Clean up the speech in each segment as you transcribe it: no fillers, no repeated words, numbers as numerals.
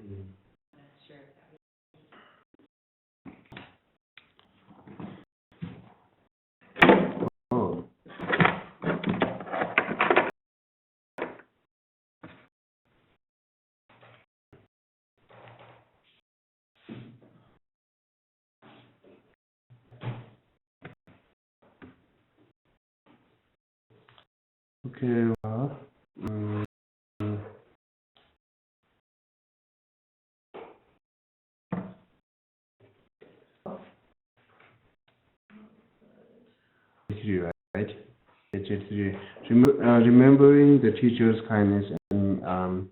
Oh. Okay, well, right? Remembering the teacher's kindness and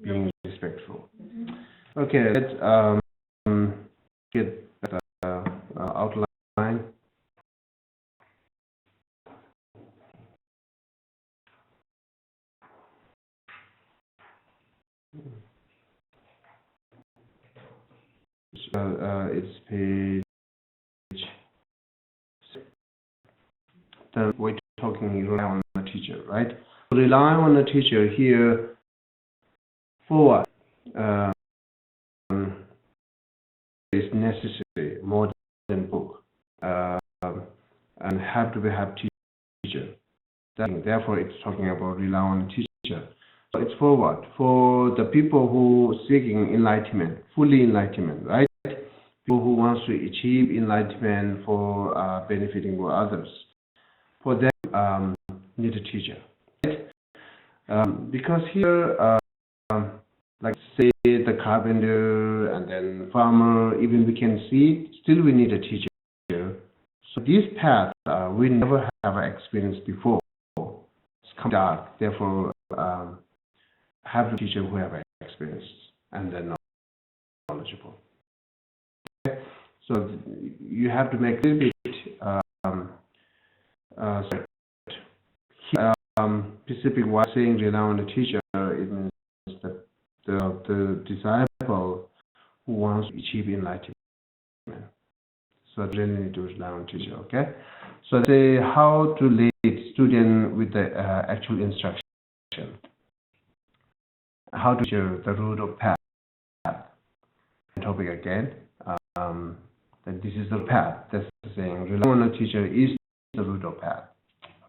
being respectful. Okay, let's get the outline. It's page. Then we're talking rely on the teacher, right? Rely on the teacher here for what? Is necessary more than book, and have to have teacher. Therefore, it's talking about rely on the teacher. So it's for what? For the people who seeking enlightenment, fully enlightenment, right? People who wants to achieve enlightenment for benefiting for others. For them, need a teacher, right? Because here, like say the carpenter and then farmer, even we can see, still we need a teacher. So this path we never have experienced before. It's come dark, therefore have a teacher who have experience and then knowledgeable. Okay? So you have to make a little bit specific while saying rely on the teacher. It means that the disciple who wants to achieve enlightenment. So they really need to rely on teacher, okay? So say how to lead student with the actual instruction. How to share the route of path. Topic again. That this is the path. That's saying rely on the teacher is the route of path.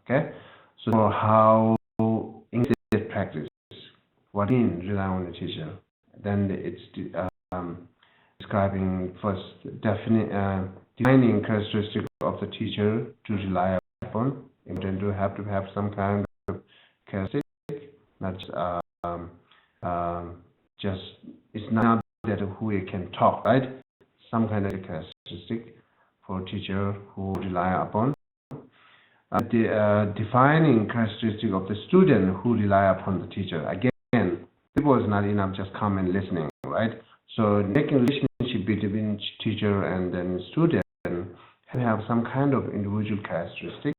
Okay? So how in this practice, what in rely on the teacher? Then it's describing first defining characteristics of the teacher to rely upon. Important to have some kind of characteristic, not just it's not that who we can talk, right? Some kind of characteristic for teacher who rely upon. The defining characteristic of the student who rely upon the teacher. Again, people is not enough just come and listening, right? So making relationship between teacher and then student have some kind of individual characteristic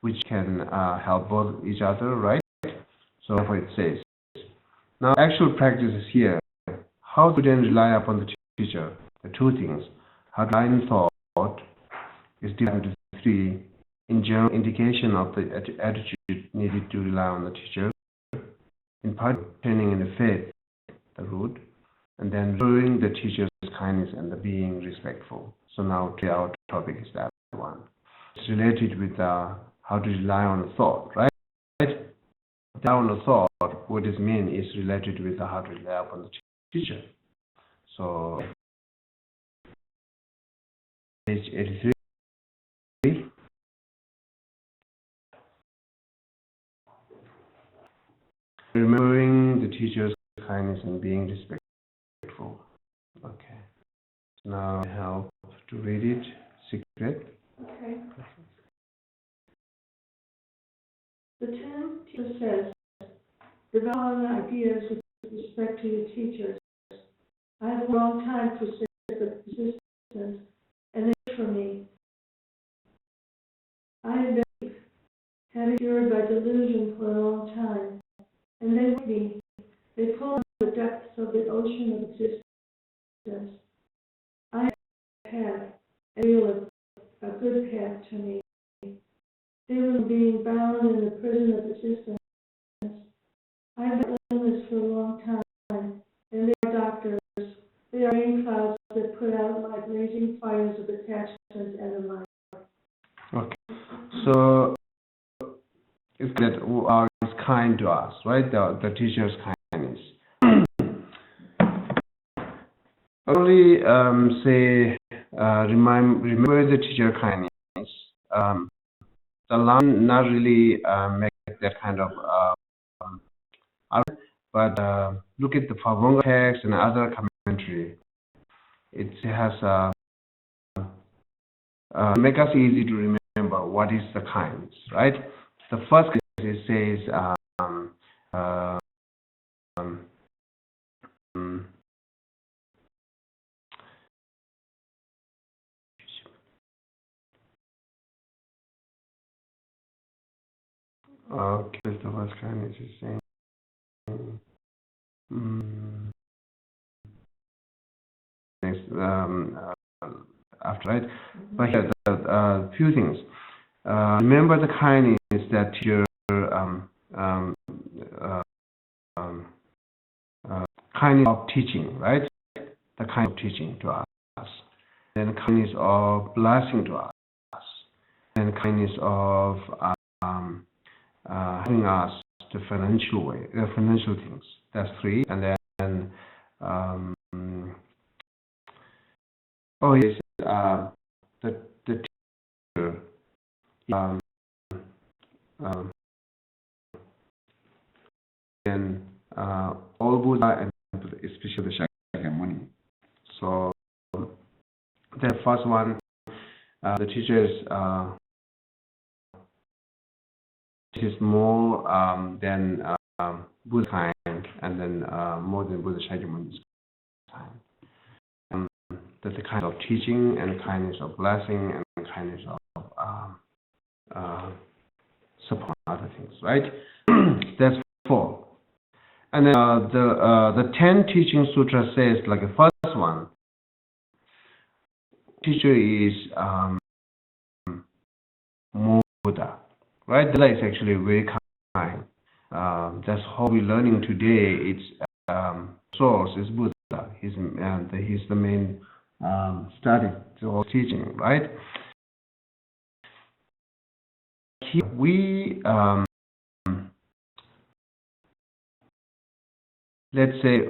which can help both each other, right? So therefore it says. Now actual practice is here. How to then rely upon the teacher? The two things. How to rely in thought is divided into three. In general, indication of the attitude needed to rely on the teacher. In part, training in the faith, the root, and then showing the teacher's kindness and the being respectful. So now our topic is that one. It's related with how to rely on the thought, right? Rely on the thought, what it means is related with how to rely upon the teacher. So, page 83. Remembering the teacher's kindness and being respectful. Okay. Now I help to read it. Secret. Okay. The 10 teacher says, develop ideas with respect to your teachers. I have a long time for persistence, and they for me. I have been having cured by delusion for a long time, and they with me. They pull out the depths of the ocean of existence. I have had and feel a good path to me. Feeling being bound in the prison of existence. I have been illness for a long time, and they are doctors. kind to us, right? The teacher's kindness. Only say remember the teacher kindness. The Lam not really make that kind of but look at the Favonga text and other commentary. It has make us easy to remember what is the kindness, right? The first it says okay, the first kindness is saying next after, right? But here the few things. Remember the kindness that your kindness of teaching, right? The kind of teaching to us, and kindness of blessing to us, and kindness of helping us the financial way, financial things. That's three, and then oh yes, the teacher. And all Buddha and especially the Shakyamuni. So the first one, the teacher is more than Buddha kind, and then more than Buddha Shakyamuni's kind. That's the kind of teaching and kindness of blessing and kindness of support other things, right? That's 4. And then the 10 teaching sutra says, like the first one, teacher is more Buddha, right? The Buddha is actually very kind. That's how we're learning today. Its source is Buddha. He's the main study, the whole teaching, right? Here we let's say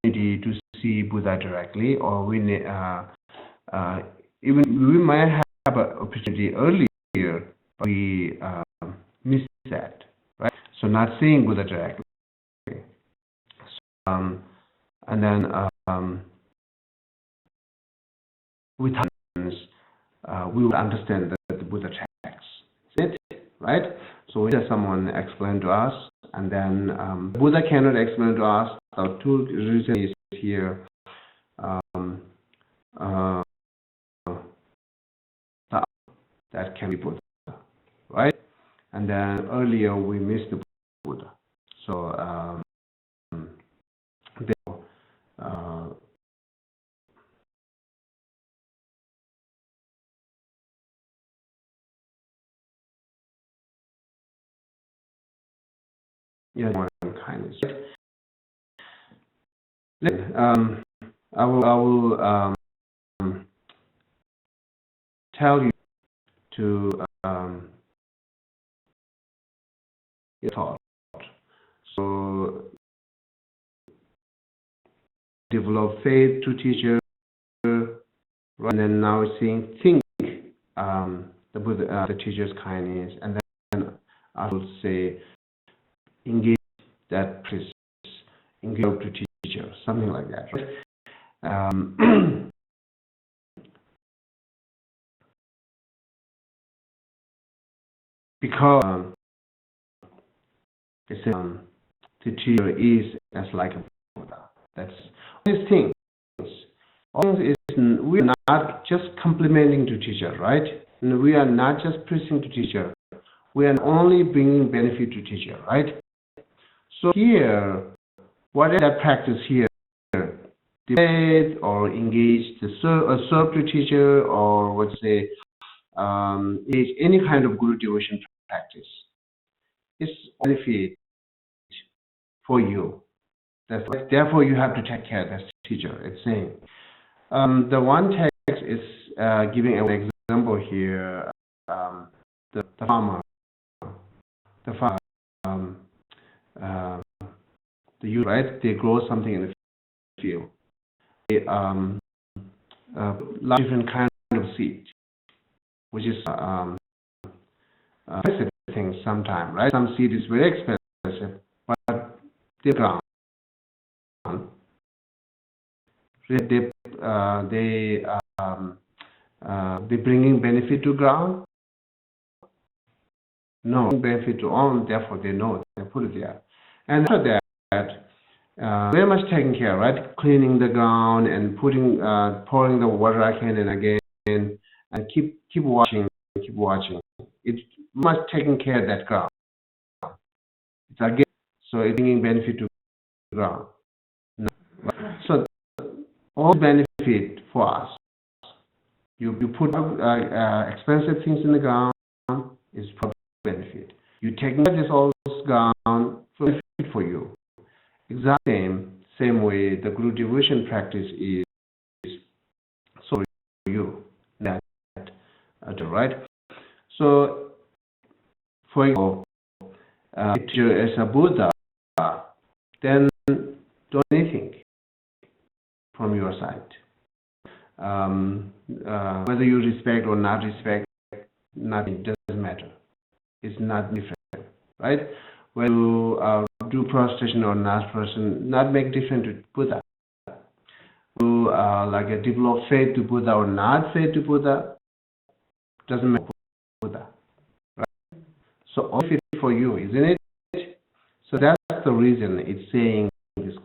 to see Buddha directly, or we even we might have an opportunity earlier, but we miss that, right? So not seeing Buddha directly. And then with times we will understand the Buddha text. That's it, right? So we have someone explain to us, and then Buddha cannot explain to us. So 2 reasons is here. That can be Buddha, right? And then earlier we missed the Buddha. So yeah, more kindness. I will tell you to your thought. So develop faith to teacher, right? And then now think the Buddha, the teacher's kindness, and then I will say engage that process, engage to teacher, something like that, right? Because the teacher is as like a Buddha. That's all these things. All is we are not just complimenting to teacher, right? And we are not just preaching to teacher. We are only bringing benefit to teacher, right? So here, what is that practice here? Debate or engage the serve to teacher, or let's say engage any kind of guru devotion practice. It's benefit for you. That's right. Therefore, you have to take care of that teacher. It's saying the one text is giving an example here. The the farmer, um, uh, the youth, right? They grow something in the field. They different kind of seed, which is expensive things sometimes, right? Some seed is very expensive, but they ground. They bringing benefit to ground. No benefit to own, therefore they know they put it there. And after that, very much taking care, right? Cleaning the ground and pouring the water again and again, and keep watching. It's much taking care of that ground. It's again, so it's bringing benefit to the ground. No. So all benefit for us. You put expensive things in the ground is for benefit. You take this all ground for benefit for you. Exactly same way the guru devotion practice is so for you. That right. So for example, if you as a Buddha, then don't do anything from your side. Whether you respect or not respect, nothing doesn't matter. It's not different, right? When you do prostration or not prostration, not make difference to Buddha. You like a develop faith to Buddha or not faith to Buddha, doesn't matter to Buddha, right? So all fit for you, isn't it? So that's the reason it's saying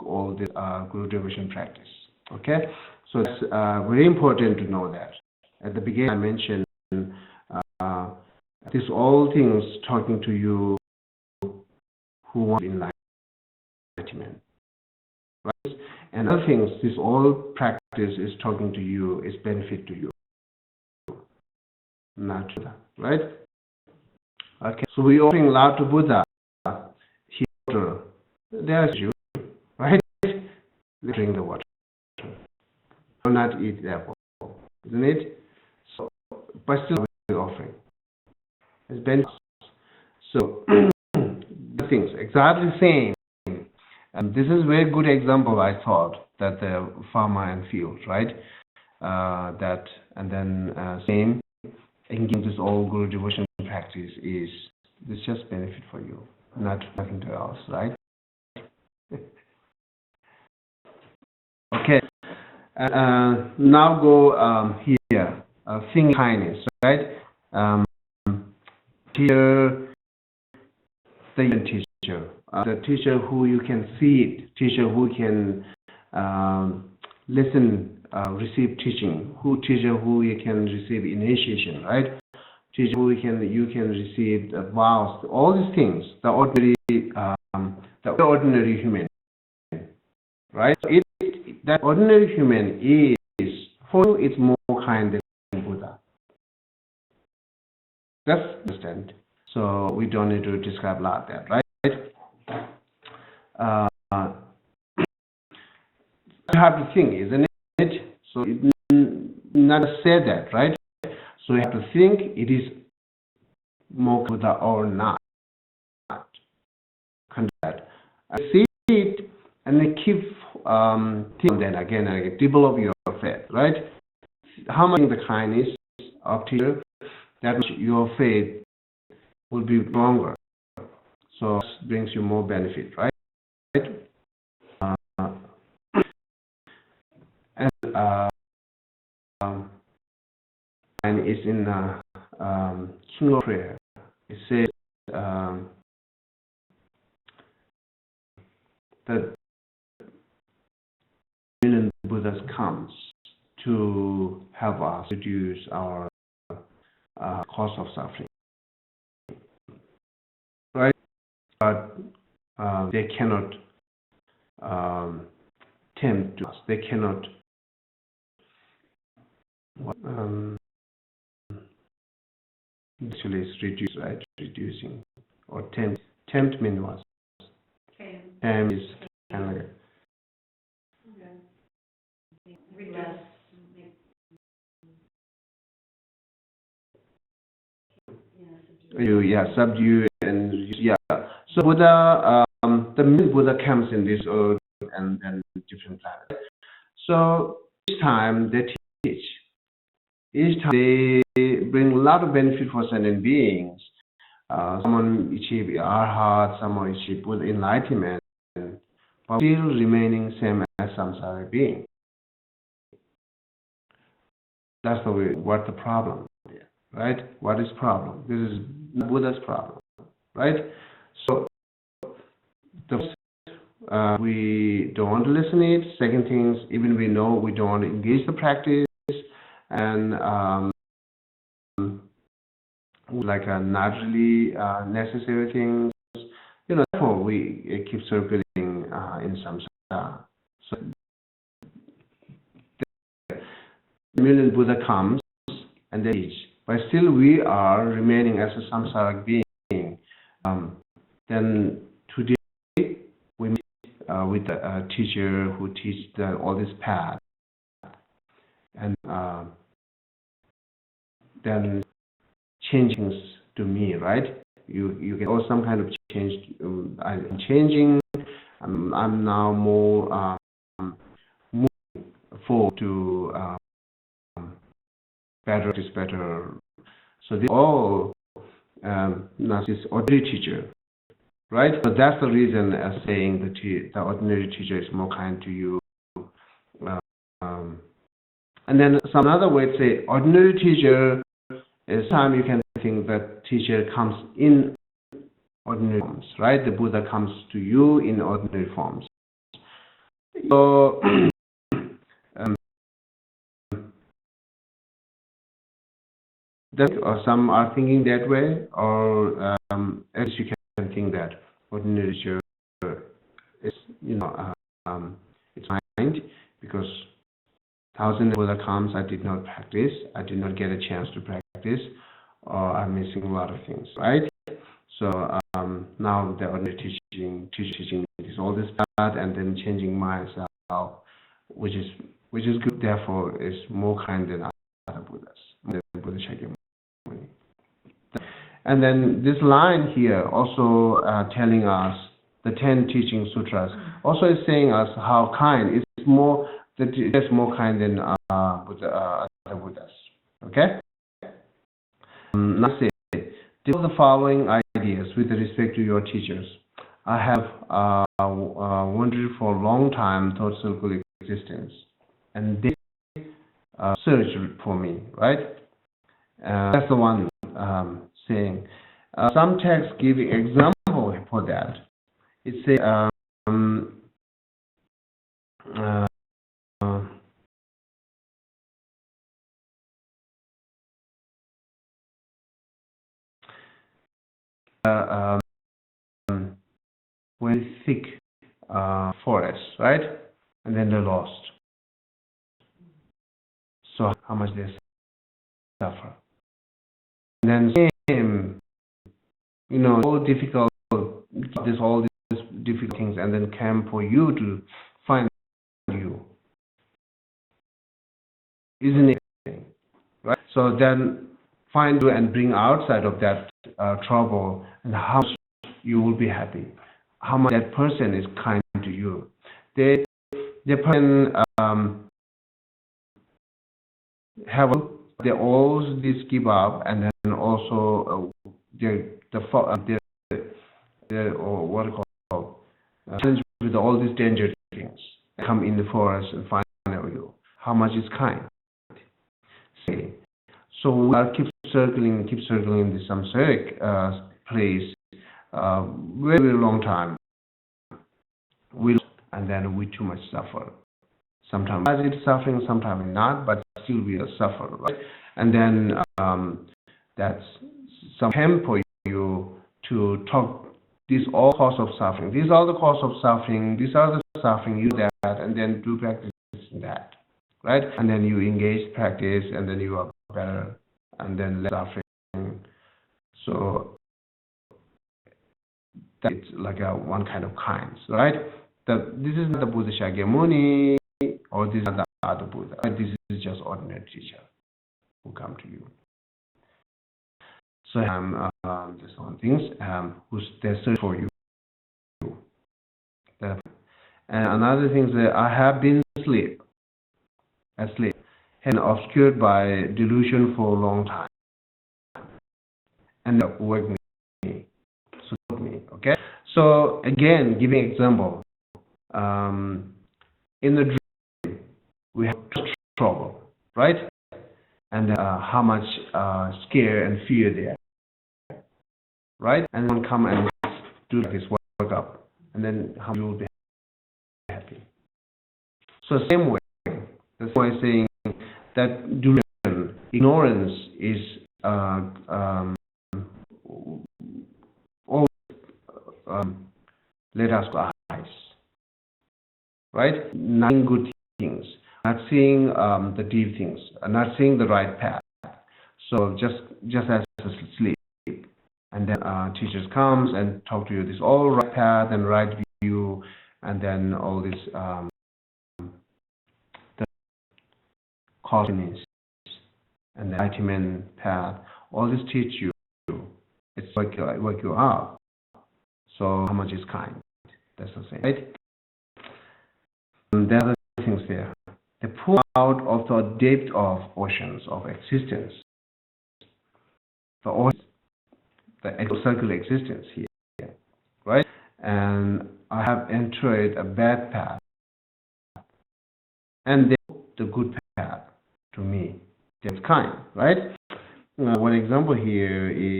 all this guru devotion practice. Okay, so it's very important to know that. At the beginning, I mentioned these all things talking to you who want enlightenment, right? And other things, this all practice is talking to you, is benefit to you, not to Buddha, right? Okay, so we offering love to Buddha. There's you, right? Drink the water. Do not eat the apple, isn't it? So, but still we're offering. It's benefit. So the things exactly same. And this is a very good example, I thought, that the farmer and field, right? That and then same engaging this all guru devotion practice is this just benefit for you, nothing else, right? Okay. Now go here. Think kindness, right? Here, the teacher. The teacher who you can see it, teacher who can listen, receive teaching, teacher who you can receive initiation, right? Teacher who you can receive vows, all these things. The ordinary human, right? That ordinary human is for you, it's more kind than Buddha. That's understand. So we don't need to describe like that, right? You have to think, isn't it? So it not say that, right? So you have to think it is more Buddha or not. That. See it and then keep thinking then again and again. Develop your faith, right? How much the kindness of teacher, that your faith will be stronger. So it brings you more benefit, right? And it's in King of Prayer. It says that when the Buddha comes to help us reduce our cause of suffering, right? But they cannot tempt us. They cannot actually it's reduce, right? Reducing or tempt. Tempt means what? Tempt is kind of like subdue and So Buddha, the middle Buddha comes in this earth and different planets. So each time they teach, each time they bring a lot of benefit for sentient beings. Someone achieve arhat, someone achieve Buddha enlightenment, but still remaining same as samsara being. That's the way. What the problem? Right? What is problem? This is Buddha's problem, right? So we don't want to listen to it. Second things, even we know we don't want to engage the practice, and like a naturally necessary things. Therefore we keep circling in samsara. So the million Buddha comes and they teach, but still we are remaining as a samsaric being. Then today we meet with a teacher who teaches all this path, and then changing to me, right? You get some kind of change. I'm changing. I'm now more moving forward to better is better. So this all not this ordinary teacher, right? So that's the reason as saying the ordinary teacher is more kind to you. And then some other way to say ordinary teacher is time you can think that teacher comes in ordinary forms, right? The Buddha comes to you in ordinary forms. So some are thinking that way, or as you can think that ordinary teacher is, it's mind, because thousand Buddha comes, I did not practice, I did not get a chance to practice, or I'm missing a lot of things, right? So now the ordinary teaching is all this path, and then changing myself, which is good. Therefore, is more kind than other Buddhas, than Buddha Shakyamuni. And then this line here also telling us the 10 teaching sutras also is saying us how kind is more. That is more kind than other Buddhas. Okay. Now say, develop the following ideas with respect to your teachers. I have wondered for a long time thought circle existence, and they search for me, right? That's the one saying. Some texts give example for that. It says very thick forest, right? And then they're lost. So how much they suffer. And then same, all difficult, all these difficult things, and then came for you to find you. Isn't it? Right? So then find you and bring outside of that trouble, and how much you will be happy. How much that person is kind to you. The person they all this give up, and then also what challenge with all these dangerous things. Come in the forest and find you. How much is kind? So we are keep circling in the samsaric place very, very long time. And then we too much suffer. Sometimes it's suffering, sometimes not, but still we are suffering, right? And then that's some help for you to talk. These all cause of suffering. These are the cause of suffering. These are the suffering. You do that, and then do practice that, right? And then you engage practice, and then you are better, and then less suffering. So that's like one kind of kinds, right? This is not the Buddha Shakyamuni, or this is not the other Buddha. This is just ordinary teacher who come to you. So there's some things who's they search for you. And another thing is that I have been asleep, and obscured by delusion for a long time, and wake me, support me. Okay. So again, giving example, in the dream we have trouble, right? And how much scare and fear there, right? And then come and do this workup, and then how you will be happy. So same way, that's why I'm saying that delusion, ignorance is always let us go eyes, right? Not seeing good things, not seeing the deep things, not seeing the right path. So just as sleep, and then teachers comes and talk to you this all right path and right view, and then all this the cosmos and the enlightenment path, all this teach you. It's work you out. So how much is kind? That's the same, right? And there are other things there. They pull out of the depth of oceans of existence. The ocean, the circular existence here, right? And I have entered a bad path, and the good path to me. That's kind, right? One example here is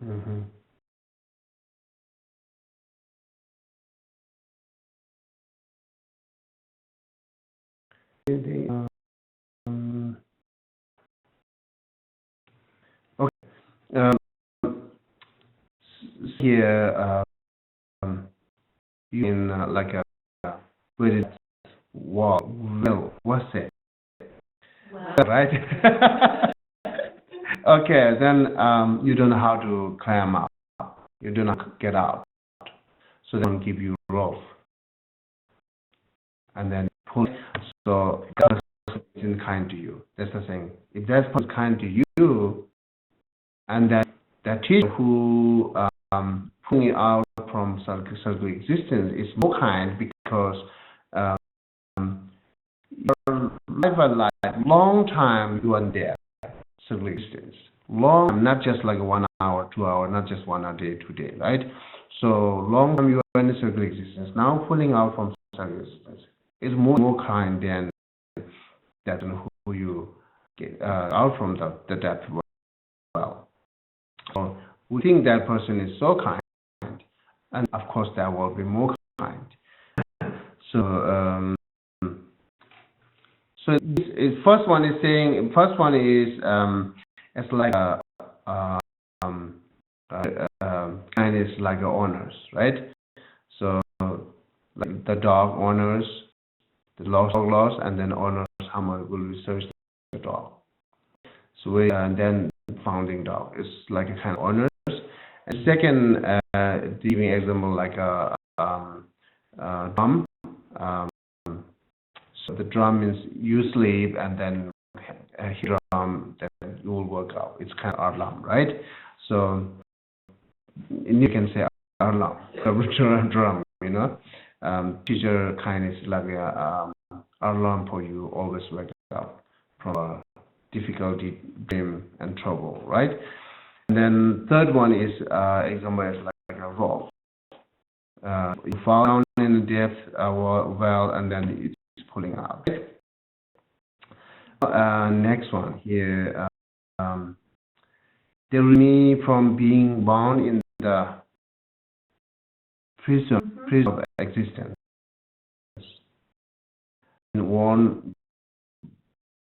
mhm. Um, okay. Here, you in like a very wall. Well, what's it? Wow. Right? Okay, then you don't know how to climb up. You do not get out. So they don't give you rope. And then pull. So God isn't kind to you. That's the thing. If that person is kind to you, and that teacher who pulling you out from circle existence is more kind because your life, long time you are there, circle existence. Long time, not just like 1 hour, 2 hours, not just 1 day, 2 day, right? So long time you are in the circle existence. Now pulling out from circle existence is more kind than that who you get out from the depth well. So we think that person is so kind, and of course that will be more kind. So so this is, first one is it's like kindness like owners, right? So like the dog owners, the loss, and then owners how much will research the dog. So we then founding dog is like a kind of owners. And second, giving example like a drum. So the drum means you sleep and then hit drum, then you will work out. It's kind of alarm, right? So you can say alarm, drum, you know. Teacher kindness like a alarm for you, always wake up from a difficulty, dream, and trouble, right? And then third one is example is like a rope. You fall down in the depth well, and then it's pulling out. Next one here. They release me from being bound in the prison of existence and worn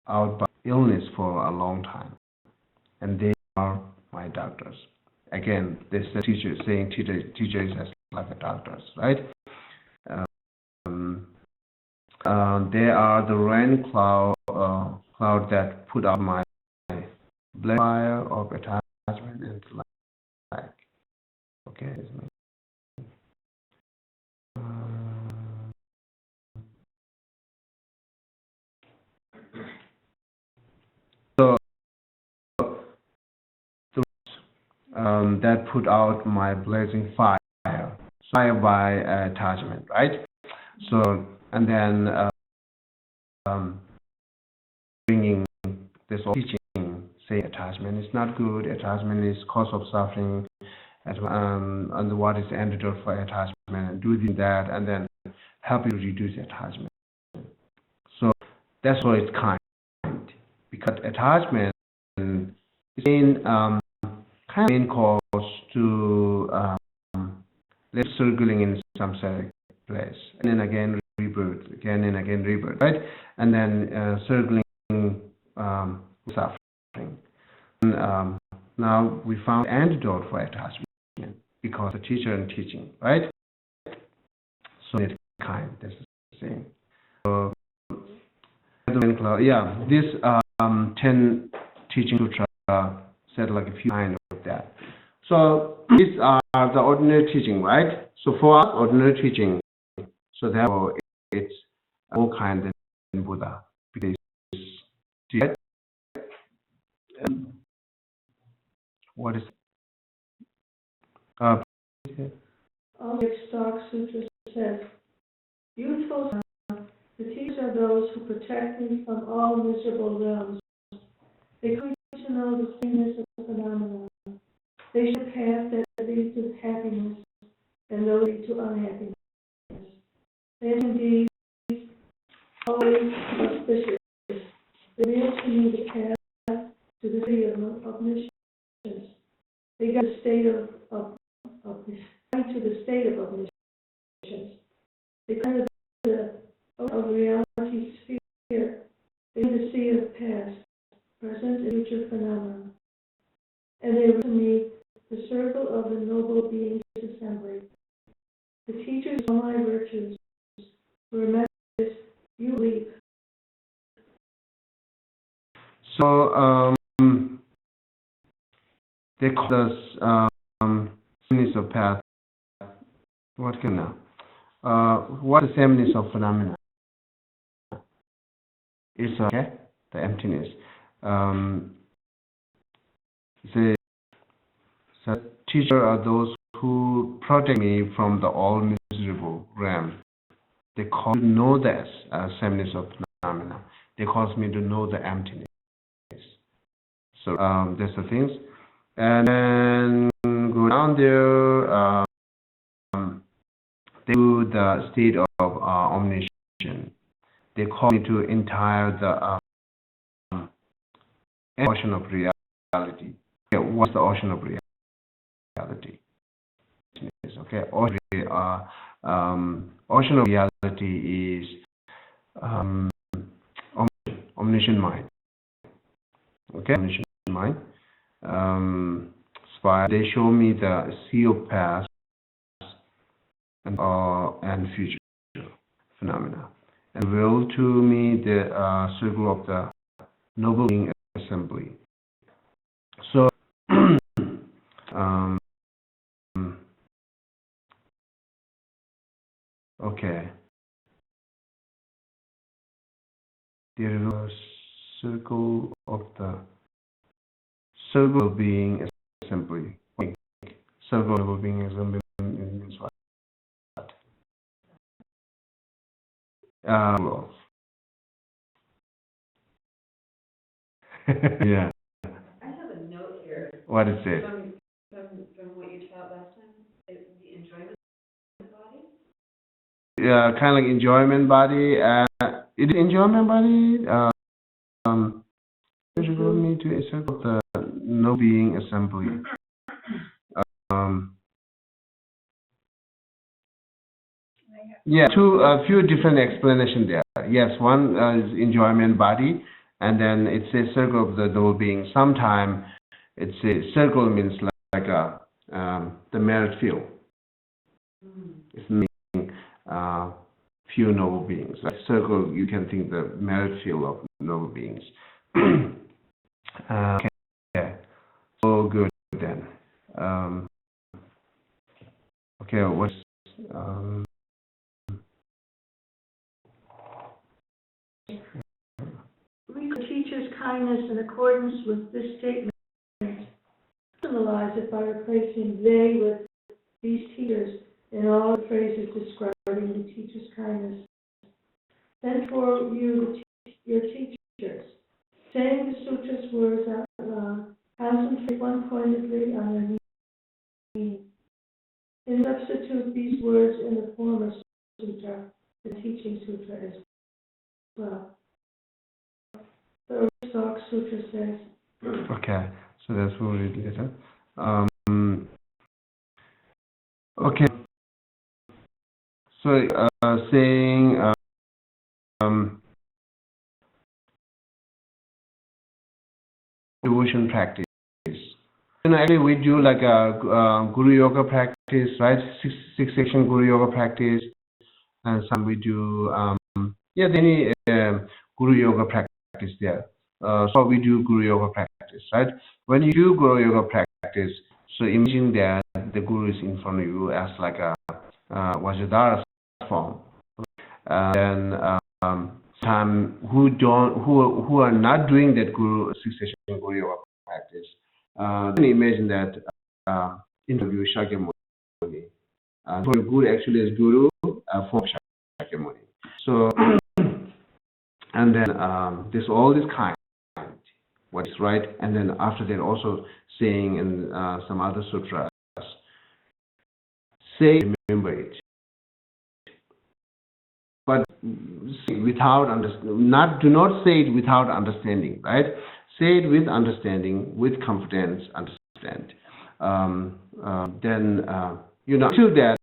out by illness for a long time. And they are my doctors. Again, this is the teacher saying teacher is like a doctors, right? They are the rain cloud that put out my black fire of attachment and like. Okay. that put out my blazing fire. Fire by attachment, right? So, and then bringing this teaching, say attachment is not good, attachment is cause of suffering, and what is the antidote for attachment, and do that, and then help you reduce attachment. So that's why it's kind, because attachment is in kind of main cause to live circling in some certain place, and then again rebirth, again and again rebirth, right? And then circling suffering. And, now we found antidote for attachment because the teacher and teaching, right? So it's kind. That's the same. So yeah, this 10 teaching sutra said like a few kinds of that. So these are the ordinary teaching, right? So for us, ordinary teaching. So therefore, it's more kind than Buddha because what is All the Stock Sutra says, "Youthful son, the teachers are those who protect me from all miserable realms. They claim to know the sameness of phenomena. They show a path that leads to happiness and those lead to unhappiness. They are indeed always auspicious. They reveal to me the path to the city of omniscience. They guide the state of to the state of omniscience. They guide the of reality sphere. They are the sea of past, present, and future phenomena. And they reveal to me the circle of the noble beings assembly. The teachers of all my virtues, who remember this, you leap." So they call us sameness of path. What can now? What is sameness of phenomena? It's okay, the emptiness. So teacher are those who protect me from the all miserable realm. They cause me to know this sameness of phenomena. They cause me to know the emptiness. So that's the things. And then go down there, they do the state of omniscience. They call me to entire the ocean of reality. Okay, what's the ocean of reality? Okay, ocean of reality is omniscient mind. Okay, omniscient mind. They show me the sea of past and future phenomena, and reveal to me the circle of the noble being assembly. So, okay, there is a circle of the circle of being assembly. Circle of being assembly means what? Well. Yeah. I have a note here. What is it? From what you taught last time, the enjoyment body? Yeah, kind of like enjoyment body. It is enjoyment body. You need to accept the no being assembly. Yeah, a few different explanations there. Yes, one is enjoyment body, and then it's a circle of the noble being. Sometimes it's a circle means like a the merit field. It's meaning few noble beings. Like circle, you can think the merit field of noble beings. Okay, so good then. Okay, what's We could teacher's kindness in accordance with this statement, personalize it by replacing they with these teachers in all the phrases describing the teacher's kindness. Then for you, your teachers, saying the sutra's words out loud, concentrate one pointedly on their meaning. And substitute these words in the former sutra, the teaching sutra as well. The Stock Sutra says. Okay, so that's what we'll read later. Okay, so saying devotion practice. Actually, we do like a Guru Yoga practice, right? Six section Guru Yoga practice, and some we do any Guru Yoga practice there. So we do Guru Yoga practice, right? When you do Guru Yoga practice, so imagine that the Guru is in front of you as like a Vajradhara form. Then some who are not doing that Guru six section Guru Yoga practice, then imagine that interview Shakyamuni. For Guru actually is Guru form Shakyamuni. So and then there's all this kind, what is right, and then after that also saying in some other sutras, say remember it, but without do not say it without understanding, right? Say it with understanding, with confidence, understand. Then until that,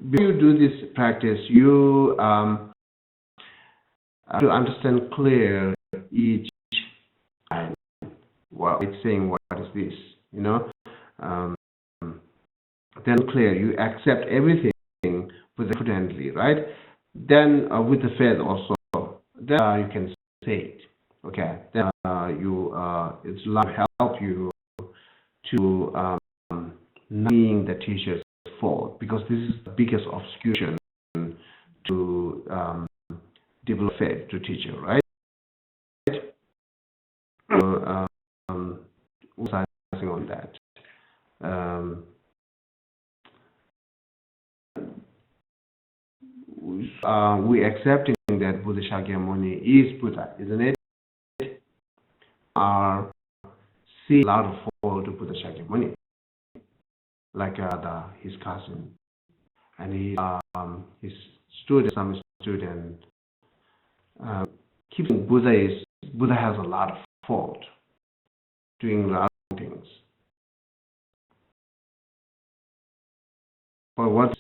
when you do this practice, you to understand clear each time what it's saying, what is this, then clear, you accept everything with confidently, right? Then with the faith also, then you can say it, okay? Then it's love help you to not being the teacher's fault, because this is the biggest obstruction to develop faith to teacher, right? So, on that. We accepting that Buddha Shakyamuni is Buddha, isn't it? Are see a lot of fault to Buddha Shakyamuni, like his cousin, and his student, some student. Keeping Buddha has a lot of fault, doing a lot of things. But what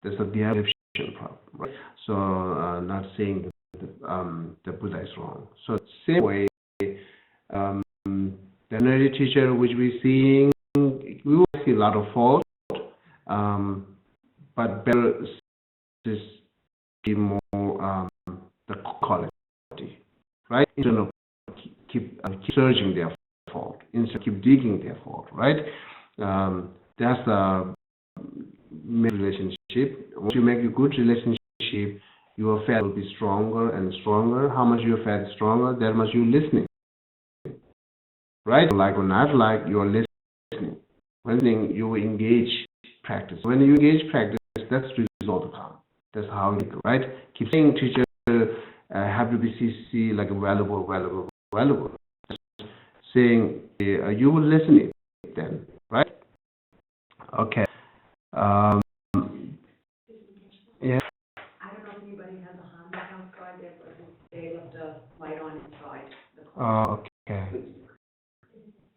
there's a deception problem, right? So not saying that Buddha is wrong. So same way, the ordinary teacher which we seeing, we will see a lot of fault, but better is be more the quality, right? Instead of keep searching their fault, instead of keep digging their fault, right? That's the relationship. Once you make a good relationship, your faith will be stronger and stronger. How much your faith is stronger, that much you're listening, right? Like or not like, you're listening. When you will engage practice. When you engage practice, that's result come. That's how you go, right? Keep saying teacher have to be CC like valuable. Saying you will listen it then, right? Okay. Yeah. I don't know if anybody has a Honda outside there, but they left a light on inside. Okay.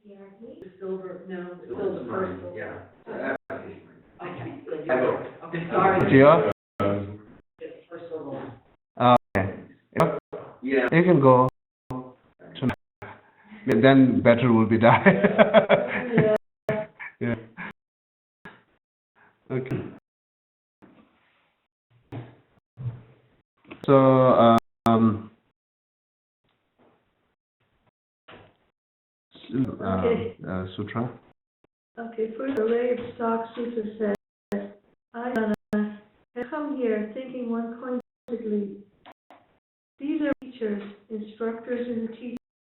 The silver, no, the silver first. Yeah. Okay, good. Okay, sorry. Yeah. First silver one. Okay. Yeah. You can go. Then better will be done. Yeah. Okay. So sutra. Okay, first the Ray of Stock Sutra says, I have come here thinking one pointedly. These are teachers, instructors in the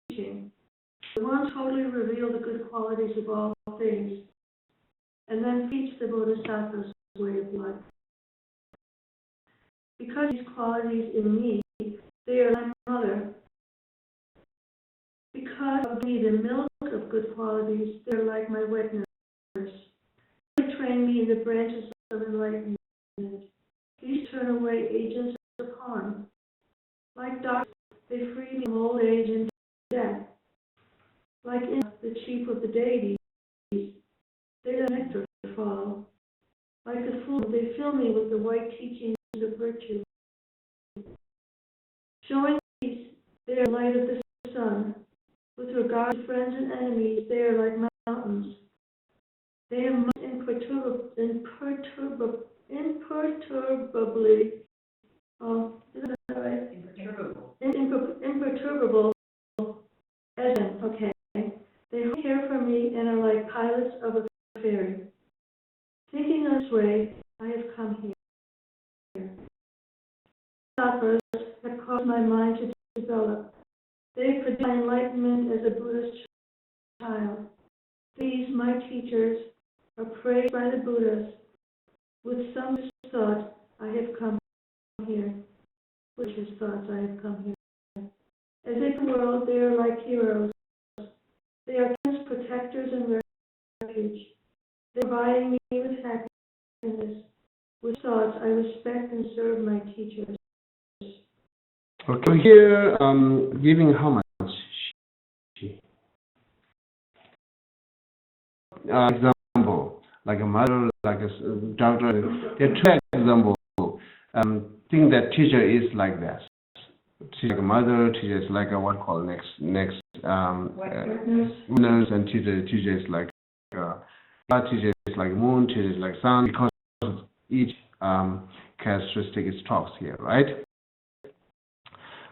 teaching. the one totally reveal the good qualities of all things, and then teach the Bodhisattva's way of life. Because these qualities in me, they are my mother. Because of me, the milk of good qualities, they are like my wet nurse. They train me in the branches of enlightenment. These turn away agents of harm. Like doctors, they free me from old age and death. Like the chief of the deities, they let nectar fall. Like the fool, they fill me with the white teachings of virtue. Showing peace, they are light of the sun. With regard to friends and enemies, they are like mountains. They have much imperturbably, is that right? Imperturbable as okay. They care for me and are like pilots of a ferry. Thinking this way, I have come here. Suffers have caused my mind to develop. They produce my enlightenment as a Buddhist child. These, my teachers, are praised by the Buddhas. With some thought, I have come here. Which is thoughts, I have come here. As in the world, they are like heroes. They are protectors and refuge. They are providing me with happiness. With thoughts, I respect and serve my teachers. Okay, here, giving how much? Example, like a mother, like a doctor. There are two examples. Think that teacher is like that. Teacher like a mother, teacher is like a what called next nurse, and teacher is like teacher is like moon, teacher is like sun, because of each characteristic is talks here, right?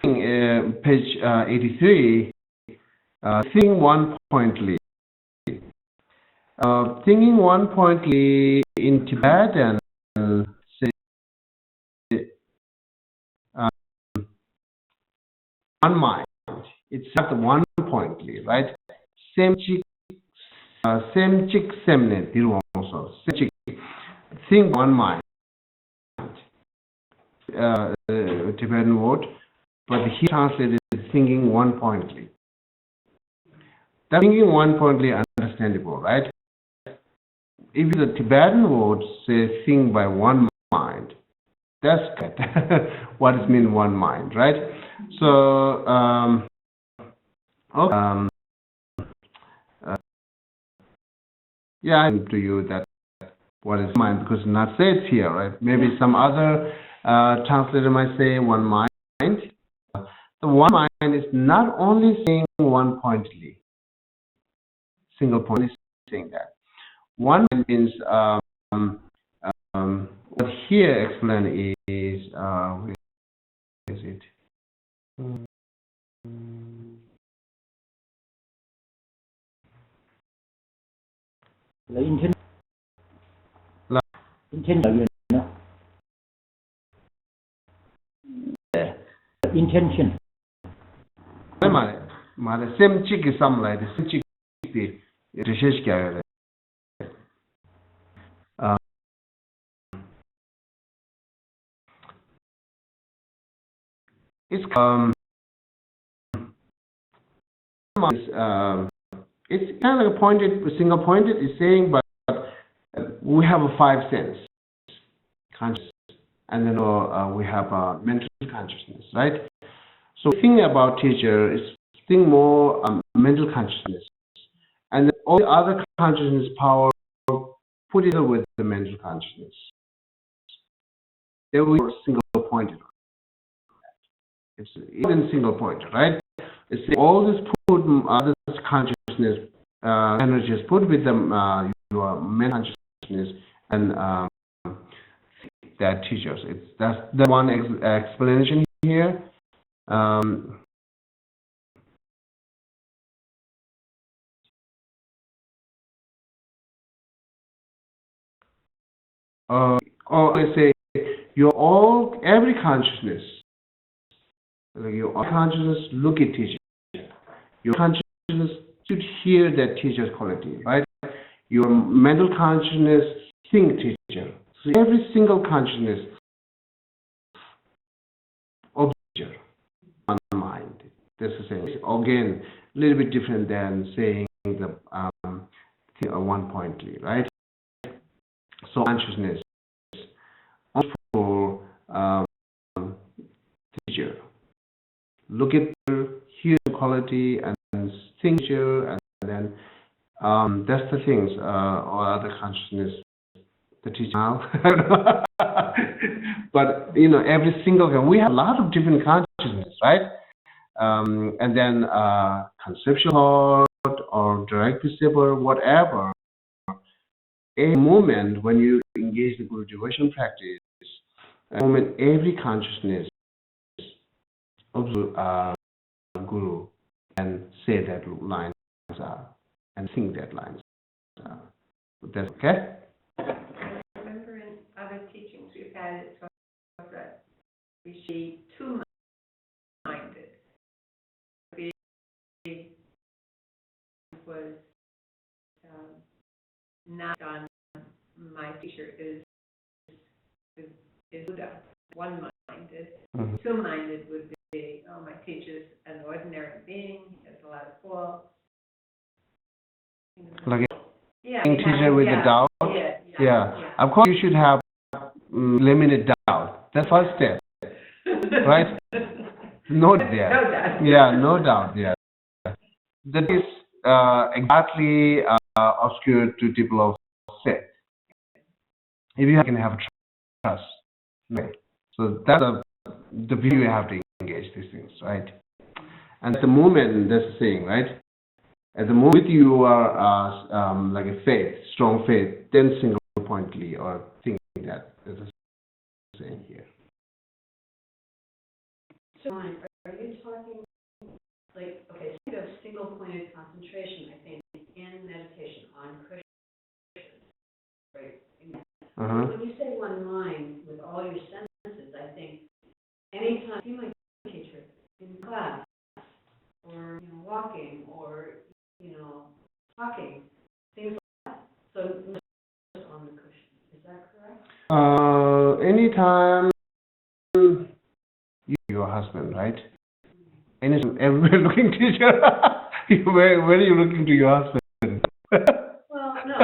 Page 83, thinking one pointedly. Thinking one pointedly in Tibetan, one mind. It's not one pointedly, right? Same chick, semne, also. Same chick. Think one mind. Tibetan word, but he translated thinking one pointedly. That thinking one pointedly understandable, right? If the Tibetan word says think by one mind, that's good. What does mean one mind, right? So, yeah, I to you that what is mind, because it's not said here, right? Maybe some other translator might say one mind. The one mind is not only saying one pointedly, single point is saying that. One mind means what here explained is where is it? Intention. My same chick is some like the same chick the research guy. It's it's kind of like a pointed, single pointed. Is saying, but we have a five sense consciousness, and then we have mental consciousness, right? So thinking about teacher is think more mental consciousness, and then all the other consciousness power put it with the mental consciousness. They will be single pointed. It's even single pointed, right? It's all this put other consciousness energies put with them your mental consciousness and that teachers. That's the one explanation here. Or I say every consciousness, like your consciousness look at teacher. Your consciousness should hear that teacher's quality, right? Your mental consciousness think teacher. So every single consciousness of teacher on mind. This is again a little bit different than saying the 1.3, right? So consciousness for teacher. Look at hear the quality and think teacher, and then that's the things or other consciousness the teacher now. But every single we have a lot of different consciousness, right? And then conceptual or direct perceptual, whatever. A moment when you engage the Guru devotion practice, a moment every consciousness observe Guru and say that lines are and think that lines are. That's okay? I remember in other teachings we've had it so that we see two-minded. Was not on my teacher is Buddha, one-minded. Mm-hmm. Two-minded would be, oh, my teacher's an ordinary being, he has a lot of faults. Like Yeah, teacher with the doubt? Yeah. Of course, you should have limited doubt. That's first step, right? No doubt. No doubt. Yeah, no doubt. Yeah. That is exactly obscure to develop faith. If you can have trust, right? So that's the view you have to engage these things, right? And at the moment, that's the thing, right? At the moment you are like a faith, strong faith, then single pointedly or think that is the same here. So, are you talking like, okay, think of single-pointed concentration, I think, in meditation on Krishna, right? When you say one mind with all your senses, I think anytime you see my teacher in class, or walking, or talking, things like that. So on the cushion, is that correct? Anytime your husband, right? Anytime everywhere looking teacher, where are you looking to your husband? Well, no,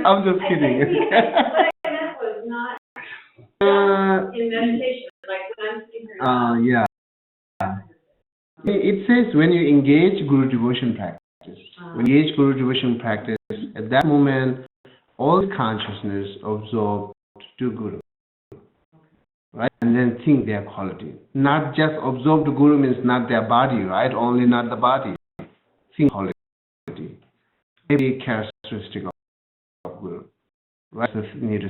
I'm just kidding. What I meant was not in meditation, like when I'm sitting here. Yeah. It says when you engage Guru devotion practice, at that moment, all the consciousness absorbed to Guru, right? And then think their quality. Not just absorb the Guru means not their body, right? Only not the body. Think quality. Maybe characteristic of Guru, right? So you need to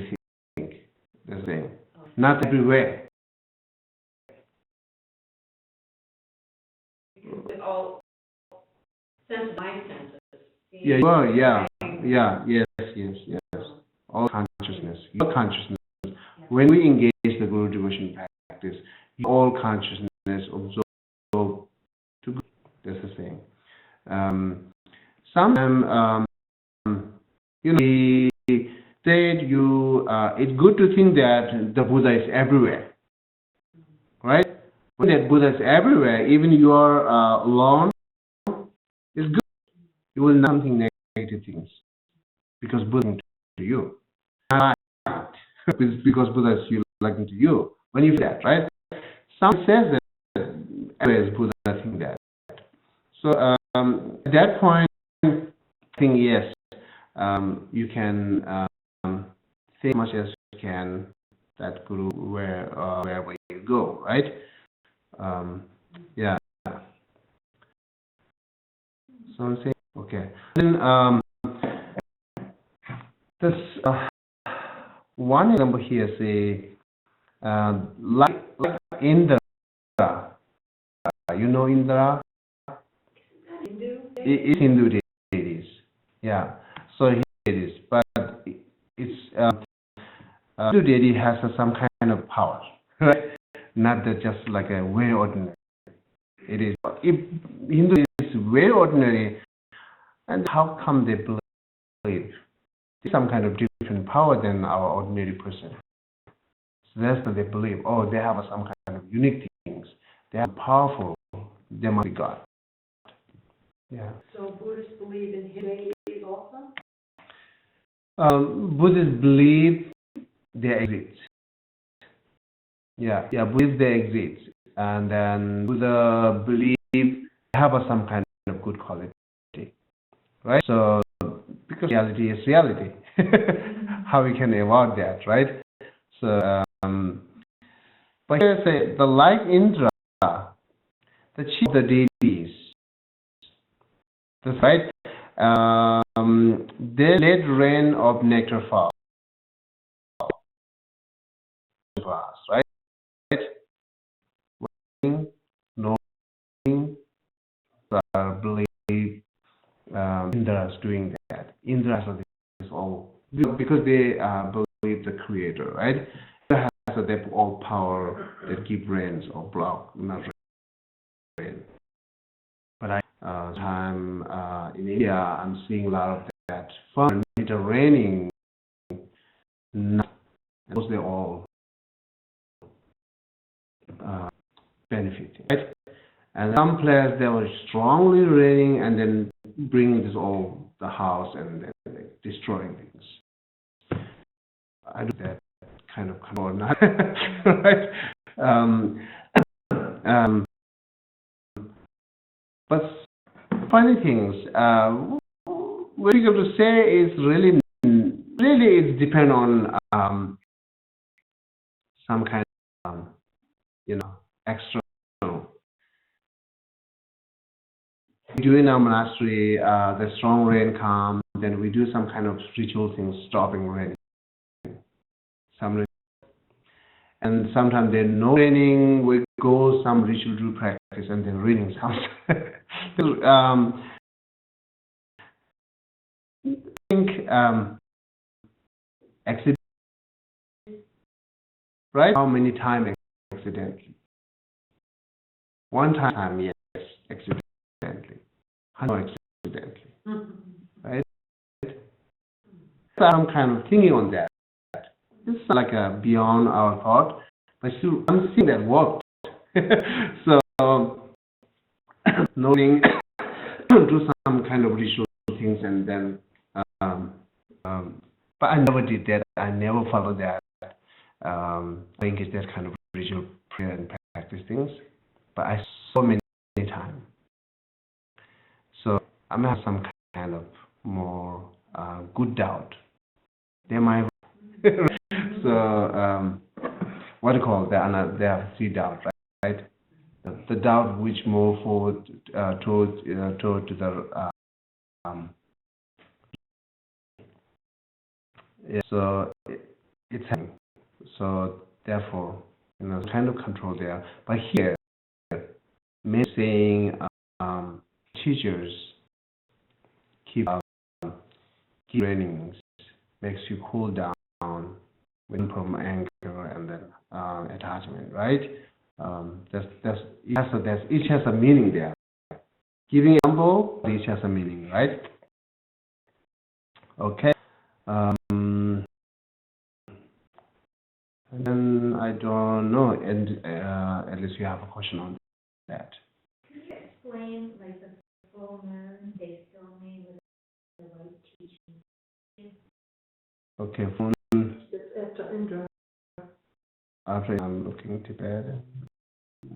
think the same. Not everywhere. With all my senses. Yeah, you are, yes. All consciousness, your consciousness. When we engage the Guru devotion practice, all consciousness absorb to Guru. That's the same. Sometimes, we said it's good to think that the Buddha is everywhere, right? When that Buddha is everywhere, even you are alone, it's good. You will not think negative things because Buddha is to you. Not because Buddha is liking to you. When you feel that, right? Someone says that everywhere is Buddha think that. So at that point, I think yes, you can think as much as you can that Guru wherever you go, right? Yeah. So I'm saying, okay. Then this one example here say like Indra. You know Indra? It's Hindu deities. Yeah. So here it is, but it's Hindu deity has some kind of power, right? Not that just like a very ordinary. It is. If Hindu is very ordinary, And how come they believe? There's some kind of different power than our ordinary person. So that's what they believe. Oh, they have some kind of unique things. They are powerful. They must be God. Yeah. So Buddhists believe in hidden ways also? Buddhists believe they exist. Yeah, believe they exist. And then Buddha believe they have some kind of good quality. Right? So, because reality is reality. How we can avoid that, right? So, but here say, the like Indra, the chief of the deities, that's right. They let rain of nectar fall to us, right? Knowing, believe Indra is doing that. Indra is all because they believe the Creator, right? Indra has that all power that give rains or block not rain. But time in India, I'm seeing a lot of that. Fun, it raining, not, and those they all benefiting, right? And some players they were strongly raining and then bringing this all the house and then like, destroying things. I do that kind of control, not right. But funny things, what you have to say is really it depends on some kind of external. We do in our monastery, the strong rain comes, then we do some kind of ritual things stopping rain. And sometimes there's no raining, we go some ritual do practice and then raining comes. I think accident, right? How many times accidentally? One time, yes, accidentally. How accidentally? Right? Some kind of thinking on that. It's like beyond our thought, but still, I'm seeing that worked. So, knowing do some kind of ritual things and then, but I never did that. I never followed that. I think it's that kind of ritual prayer and practice things, but I saw many times. So I may have some kind of more good doubt. They might. So what do you call that? They have three doubts, right? The doubt which move forward toward the yeah, so it's happening. So therefore, kind of control there. But here, me saying teachers keep trainings makes you cool down from anger and then attachment, right? Each has a meaning there. Giving example, each has a meaning, right? Okay. And then I don't know, and at least you have a question on that. Can you explain like the full moon they fill me with the right teaching? Okay, After Indra. after I'm looking to bed. Is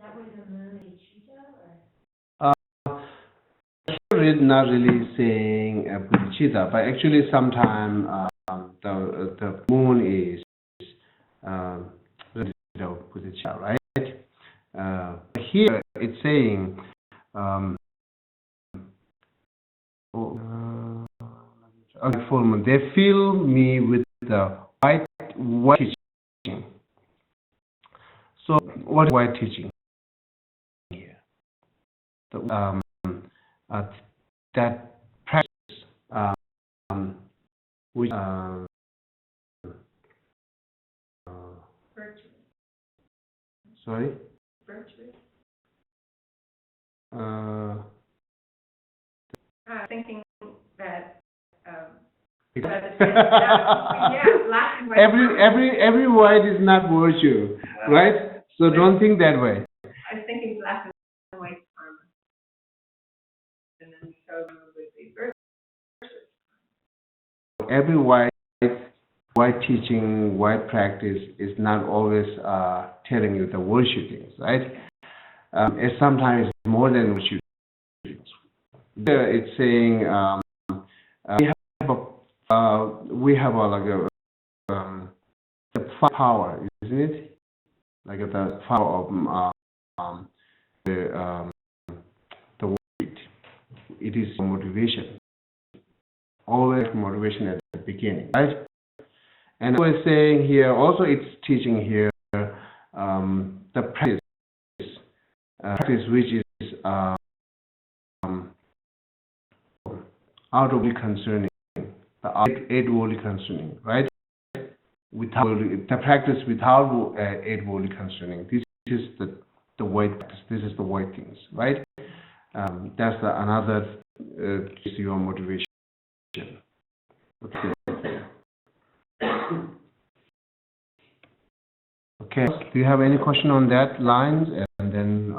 that where the moon is Cheetah or? Not really saying Bodhicitta, but actually sometimes the moon is Bodhicitta, right? Here it's saying full moon. They fill me with the white teaching. So what is white teaching here? That practice which Sorry? Virtually. Uh, I'm thinking that, it- yeah, black and white. every white is not virtue, right? So don't think that way. I was thinking black and white karma. And then so would be virtuous. Every white teaching, white practice is not always telling you the virtue things, right? It's sometimes more than virtue things. There it's saying we have the power, isn't it? Like the power of the weight. It is motivation. Always motivation at the beginning, right? And I was saying here, also it's teaching here the practice which is outwardly concerning, the outwardly concerning, right? Without the practice without outwardly concerning. This is the white practice. This is the white things, right? That's another your motivation. Okay. Okay. Do you have any question on that lines? And then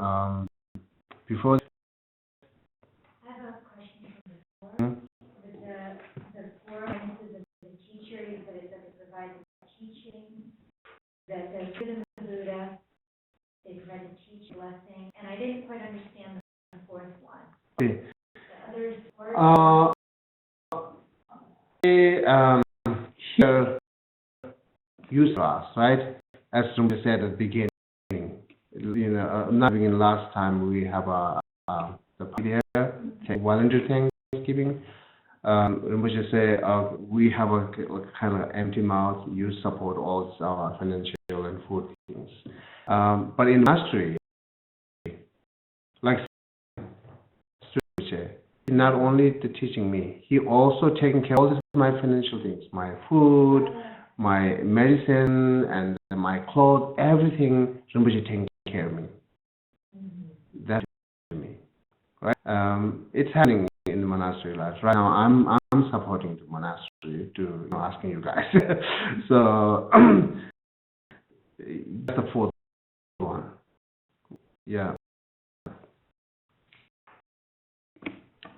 before. I have a question from the floor. The four senses of the teacher, but it doesn't provide the teaching. That says Buddha, Buddha, they provide the teaching blessing, and I didn't quite understand the fourth one. Okay. The others. Here, use class, right? As Rumba said at the beginning, not beginning last time we have the there, volunteer Thanksgiving. Rumba say we have a kind of empty mouth. You support all our financial and food things. But in mastery, like not only the teaching me, he also taking care of all this, my financial things, my food, my medicine, and my clothes, everything. Rinpoche taking care of me. That's me, right? It's happening in the monastery life right now. I'm supporting the monastery to asking you guys. So that's the fourth one. Yeah.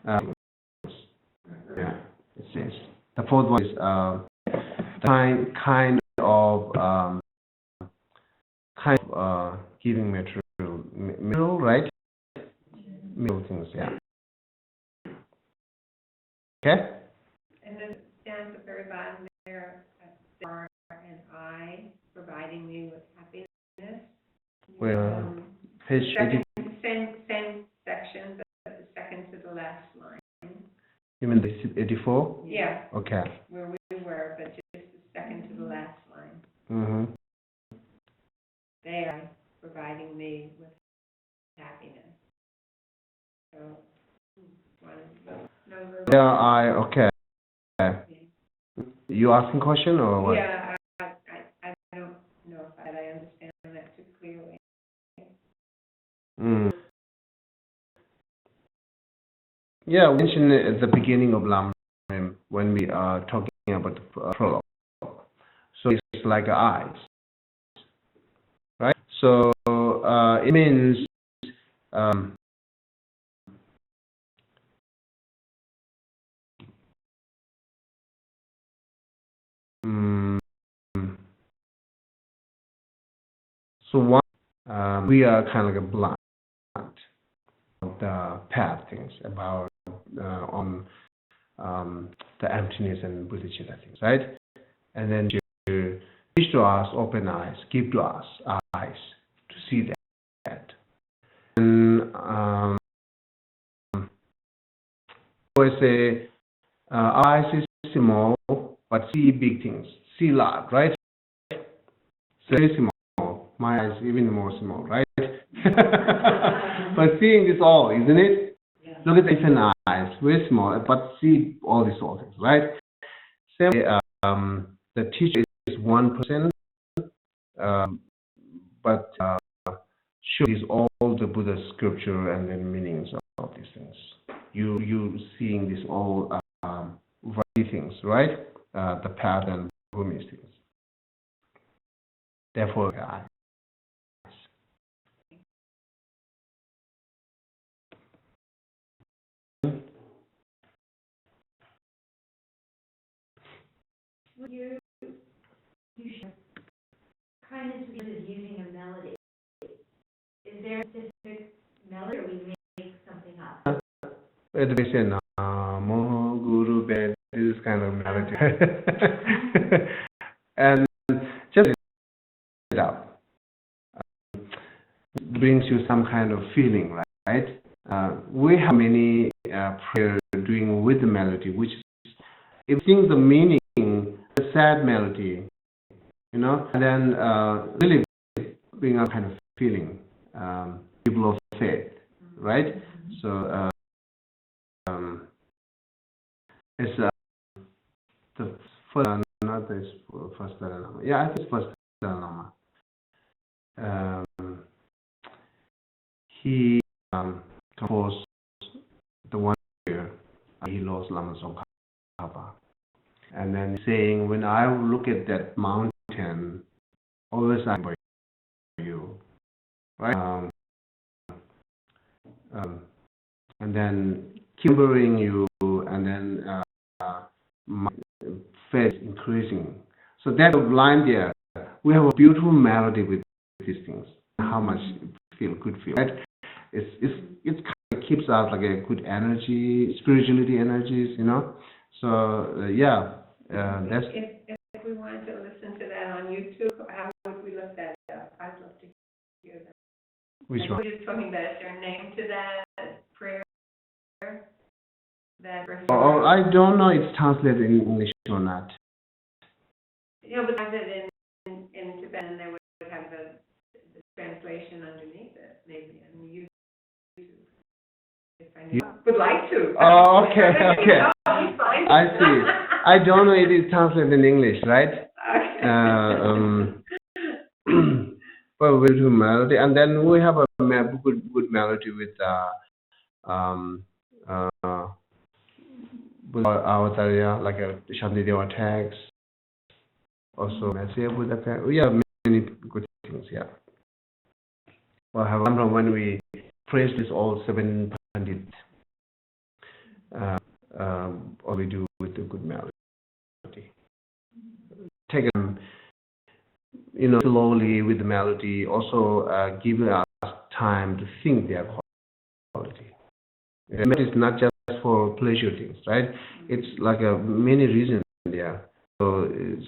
Yeah, it says the fourth one is kind of giving material, right? Material things, yeah. Okay. And then down at the very bottom there, R and I providing me with happiness. Well, page 80. Same section, but the second to the last line. You mean the 84? Yeah. Okay. Where we were, but just the second to the last line. Mm-hmm. They are providing me with happiness. So, number. Yeah, okay. You asking question or what? Yeah, I don't know if I understand that too clearly. Mm. Yeah, we mentioned at the beginning of Lam when we are talking about the prologue. So it's like eyes, right? So it means so one we are kind of like a blind the path things about on the emptiness and bodhicitta things, right? And then you teach to us open eyes, give to us eyes to see that. And always say eyes is small, but see big things, see lot, right? So very small. My eyes even more small, right? But seeing is all, isn't it? Yeah. Look at the infant eyes, very small, but see all these things, right? Same way, the teacher is 1%, but show these all the Buddha scripture and then meanings of these things. You seeing these all variety things, right? The path and Burmese things. Therefore, You should kindness is using a melody. Is there a specific melody, or we make something up? they say Namo Guru Bed, this kind of melody. And just it up. Brings you some kind of feeling, right? We have many prayer doing with the melody, which is, if you think the meaning, the sad melody, and then really bring a kind of feeling, people of faith, right? So it's the first, not this first Dalai Lama. Yeah, I think it's first Dalai Lama. He composed the one year he lost Lama Tsongkhapa. And then saying, when I look at that mountain, always I'm by you, right? And then remembering you, and then my faith increasing. So that line there, we have a beautiful melody with these things. How much good feel, right? It kind of keeps us like a good energy, spirituality energies, So yeah, that's. If we wanted to listen to that on YouTube, how would we look that up? I'd love to hear that. Which one? We're just talking about, is there a name to that prayer? That Oh, I don't know it's translated in English or not. But I said in Tibetan, they would have the translation underneath it, maybe on YouTube. If I would like to. Oh, okay. I see. I don't know it is translated in English, right? But we do melody, and then we have a good melody with Avatarya, like a Shantideva text, also Messiah Buddha text. We have many good things, yeah. Well, I remember when we praise this all 7 pandit, all we do with the good melody. Take them, slowly with the melody, also giving us time to think their quality. It is not just for pleasure things, right? It's like many reasons there. So it's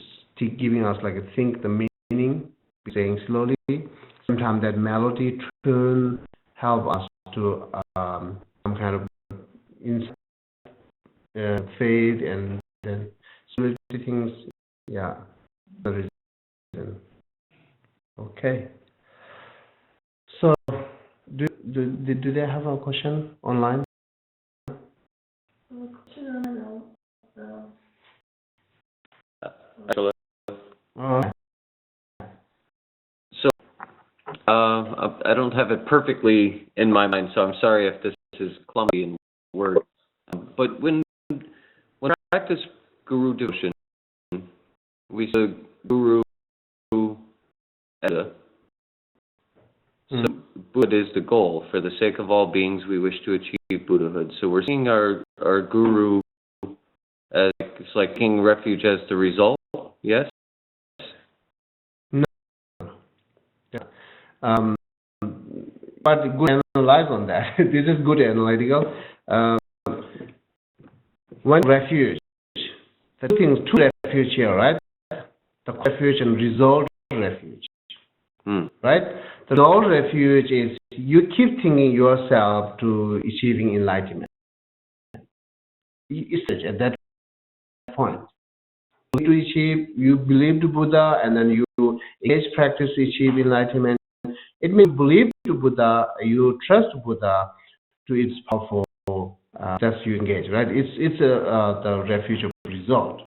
giving us like think the meaning, saying slowly. Sometimes that melody tune help us to some kind of insight, faith, and then spiritual things. Yeah, the reason. Okay. So, do they have a question online? Actually, so I don't have it perfectly in my mind, so I'm sorry if this is clumsy in word. But when we practice guru devotion, we say guru Buddha. So Buddha is the goal. For the sake of all beings, we wish to achieve Buddhahood. So we're seeing our guru as it's like taking refuge as the result. Yes. No. Yeah. But good analyze on that. This is good analytical. One refuge. The things two refuge here, right? The refuge and result refuge. Right? The result refuge is you keep thinking yourself to achieving enlightenment. You search at that point. To achieve, you believe to Buddha, and then you engage practice to achieve enlightenment. It means believe to Buddha, you trust Buddha to its powerful. That's you engage, right? It's the refuge of result.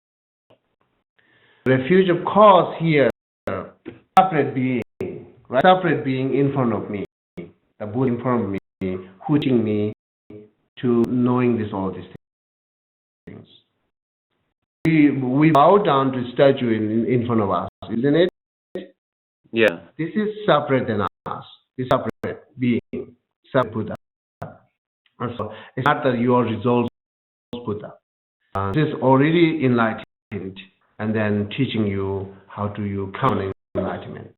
Refuge of cause here, separate being, right? Separate being in front of me. the Buddha informed me, teaching me to knowing all these things. We bow down to statue in front of us, isn't it? Yeah. This is separate than us. This is separate being, separate Buddha. And so it's not that you are resolved Buddha. This is already enlightened, and then teaching you how to you come in enlightenment.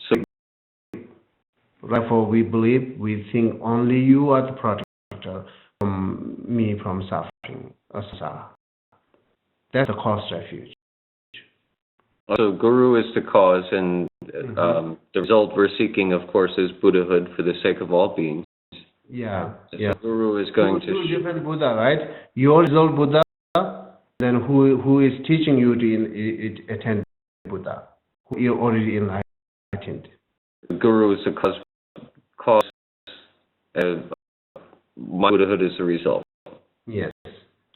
So, therefore, we think only you are the protector from me from suffering, asara. That's the cause refuge. so Guru is the cause, and the result we're seeking, of course, is Buddhahood for the sake of all beings. Yeah, So yeah. Guru is going to... Two different Buddha, right? You are resolved Buddha, then who is teaching you to attend Buddha? Who you already enlightened. Guru is the cause, my Buddhahood is the result. Yes.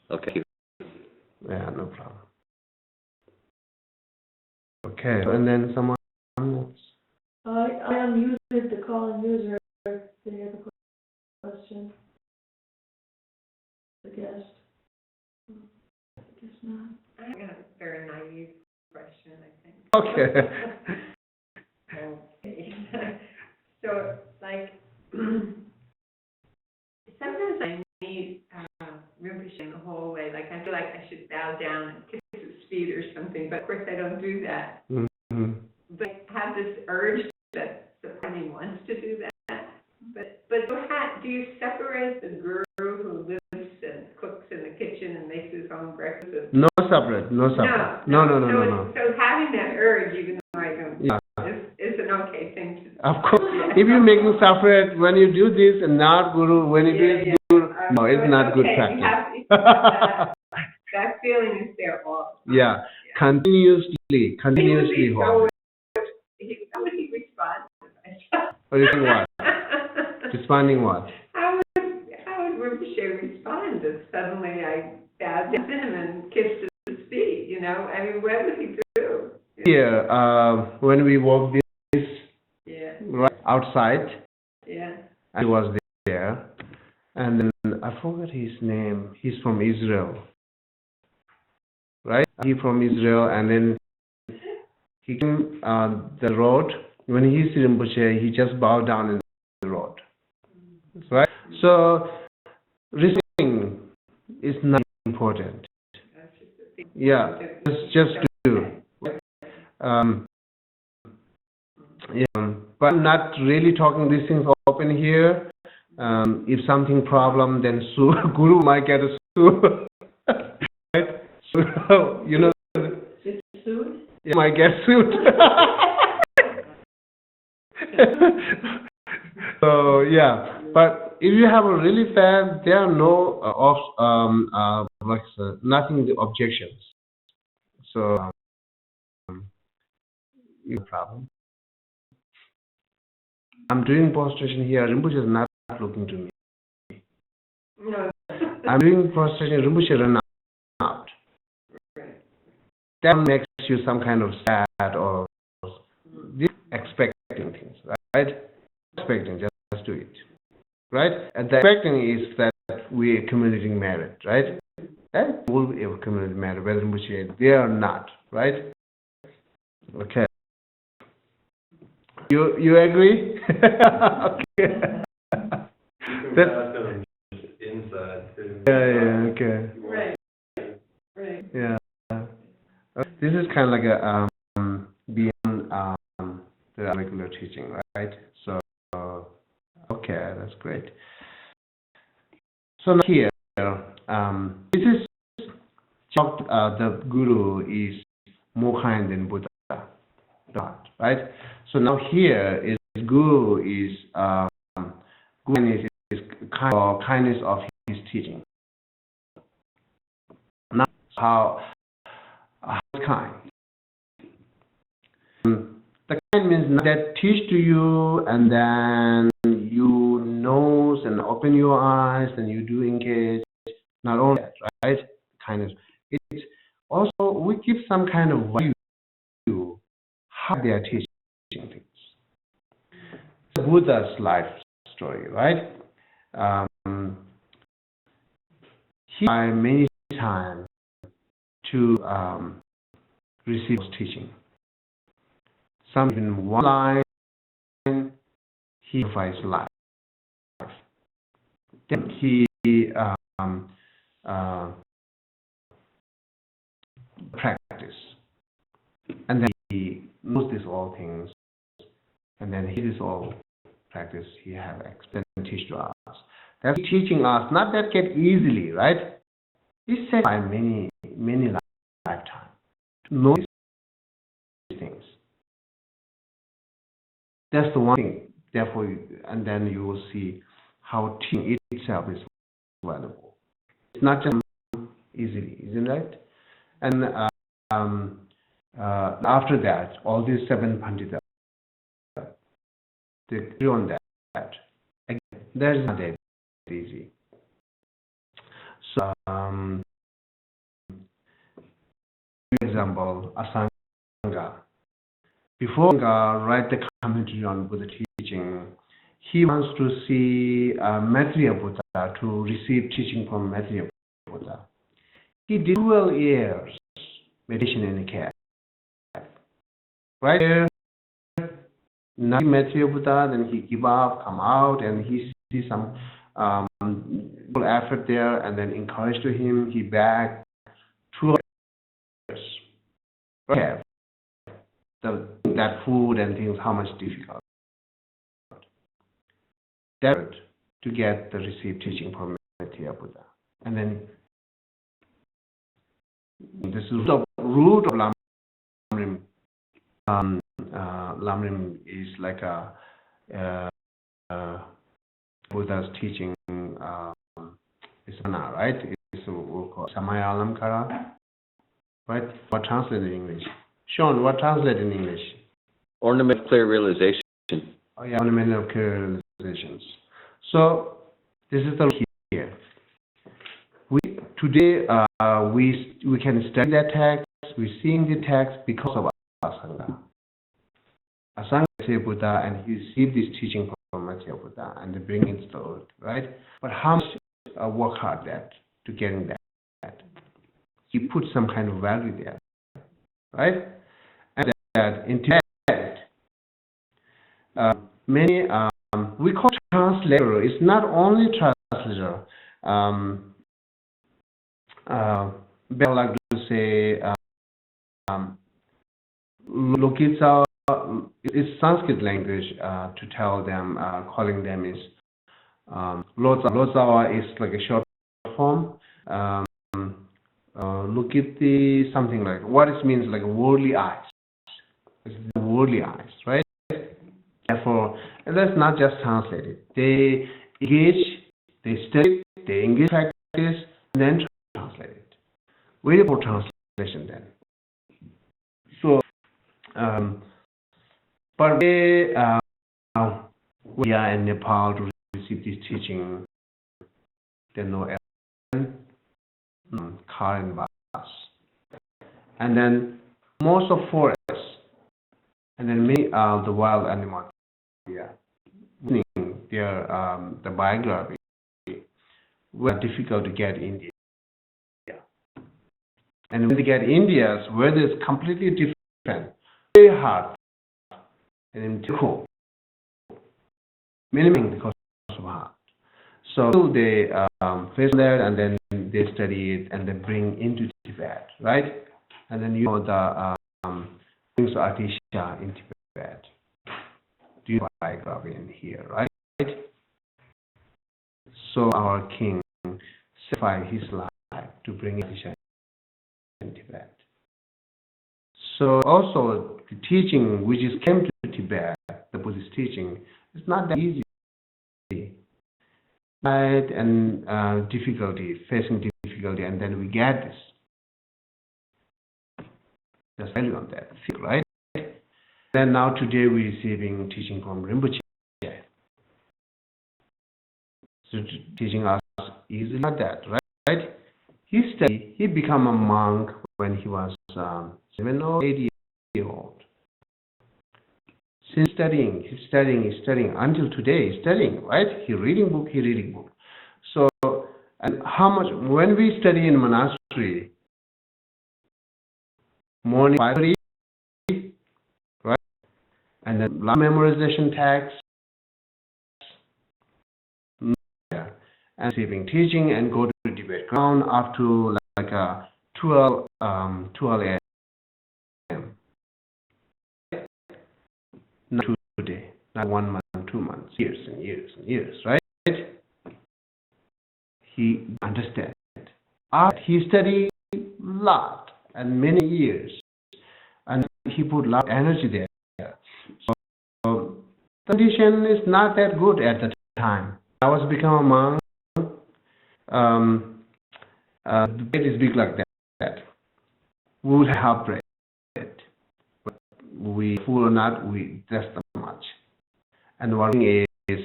Okay. Yeah, no problem. Okay, and then someone else. I unmuted the call and user. Did you have a question? The guest? I guess not. I got a very naive question, I think. Okay. Okay. So, like, sometimes I meet Rinpoche in the hallway. Like, I feel like I should bow down and kiss his feet or something, but of course I don't do that. Mm-hmm. But I have this urge that the party wants to do that. But do you separate the guru who lives and cooks in the kitchen and makes his own breakfast? No separate. No. So having that urge, even though I don't, Yeah. is an okay thing to do. Of course, if you're making separate, when you do this and not Guru, when you do this Guru, no, it's not good practice. That feeling is there all the time. Yeah, continuously How would he respond? What do you think what? Responding what? How would Rinpoche respond if suddenly I bowed down to him and kissed his feet, you know? I mean, what would he do? Here, when we walk this Yeah. outside, Yeah. I was there, and then I forgot his name. He's from Israel, right? He from Israel, and then he came the road. When he sees Rinpoche, he just bowed down in the road, right? So, receiving is not important. Yeah, just do. Yeah, but I'm not really talking these things open here. If something problem, then Guru might get a sue. Right? So, you know, Sued? you might get sued. So, yeah, but if you have a really fan, there are no nothing objections. So, no problem. I'm doing prostration here. Rinpoche is not looking to me. No. I'm doing prostration. Rinpoche run out. That makes you some kind of sad or expecting things, right? Expecting, just do it, right? And the expecting is that we are accumulating merit, right? And we'll be accumulating merit, whether Rinpoche they are not, right? Okay. You agree? Okay. That's inside too. Yeah, okay. Right. Yeah. This is kind of like a beyond the regular teaching, right? So okay, that's great. So now here, this is the Guru is more kind than Buddha, right? So now here is Guru is kindness of his teaching. Now how kind. The kind means not that teach to you and then you nose and open your eyes and you do engage. Not only that, right? Kindness. It's also we give some kind of value to how they are teaching things. The Buddha's life story, right? He tried many times to receive teaching. Some in one line, he sacrificed life. Then he practice, and then he knows these all things, and then he is all practice. He have explained and teach to us. That's teaching us not that get easily, right? He said by many lifetimes to know these things. That's the one thing. Therefore, and then you will see how teaching itself is valuable. It's not just easily, isn't it? And after that, all these 7 Pandita, they agree on that. Again, that is not that easy. So, for example, Asanga. Before Asanga write the commentary on Buddha teaching, he wants to see Maitreya Buddha, to receive teaching from Maitreya Buddha. He did 12 years meditation in the cave. Right there, not Maitreya Buddha, then he give up, come out, and he see some effort there, and then encouraged to him, he back 12 years. Okay. That food and things, how much difficult. That to get the received teaching from Maitreya Buddha. And then this is the root of Lamrim. Lamrim is like a Buddha's teaching. It's right? It's called Samaya Alamkara. Right? What translated in English? Sean, what translated in English? Ornament of clear realization. Oh yeah, ornament of clear realizations. So this is the here. Today we can study that text. We're seeing the text because of Asanga. Asanga is Buddha, and he received this teaching from Maitreya Buddha, and they bring it to the world, right? But how much work hard that to getting that? He put some kind of value there, right? And that in Tibet, many we call translator. It's not only translator. Better like to say, Lokitsa is Sanskrit language to tell them, calling them is Lotsawa is like a short form. Lokiti something like what it means like worldly eyes. It's the worldly eyes, right? Therefore, that's not just translated. They engage, they study, they engage practice, and then translate it. Wait for translation then. So, but we are in Nepal to receive this teaching. There are no car and bus, and then most of forests, and then many the wild animals. Yeah, the biography were difficult to get in India. And when they get India's, where it's completely different, very hard, and difficult. Many because of hard. So they face that, and then they study it, and they bring into Tibet, right? And then you know the things of Atisha in Tibet. Do you biography in here, right? So our king sacrificed his life to bring Atisha in Tibet. So also the teaching which is came to Tibet, the Buddhist teaching, is not that easy. Right? And facing difficulty, and then we get this. There's value on that, right? Then now today we're receiving teaching from Rinpoche. So teaching us easily not that, right? He became a monk when he was 7 or 8 years old. Since he's studying until today, he's studying, right? He reading book. So, and how much, when we study in monastery, morning 5:30, right? And then memorization text, yeah, and receiving teaching and go to debate ground up to like 12 a.m. Not today, not 1 month, 2 months, years and years, right? He understands. He studied a lot and many years, and he put a lot of energy there. So the condition is not that good at the time. I was become a monk. The bed is big like that. We would have bread. But we full or not, that's not much. And one thing is,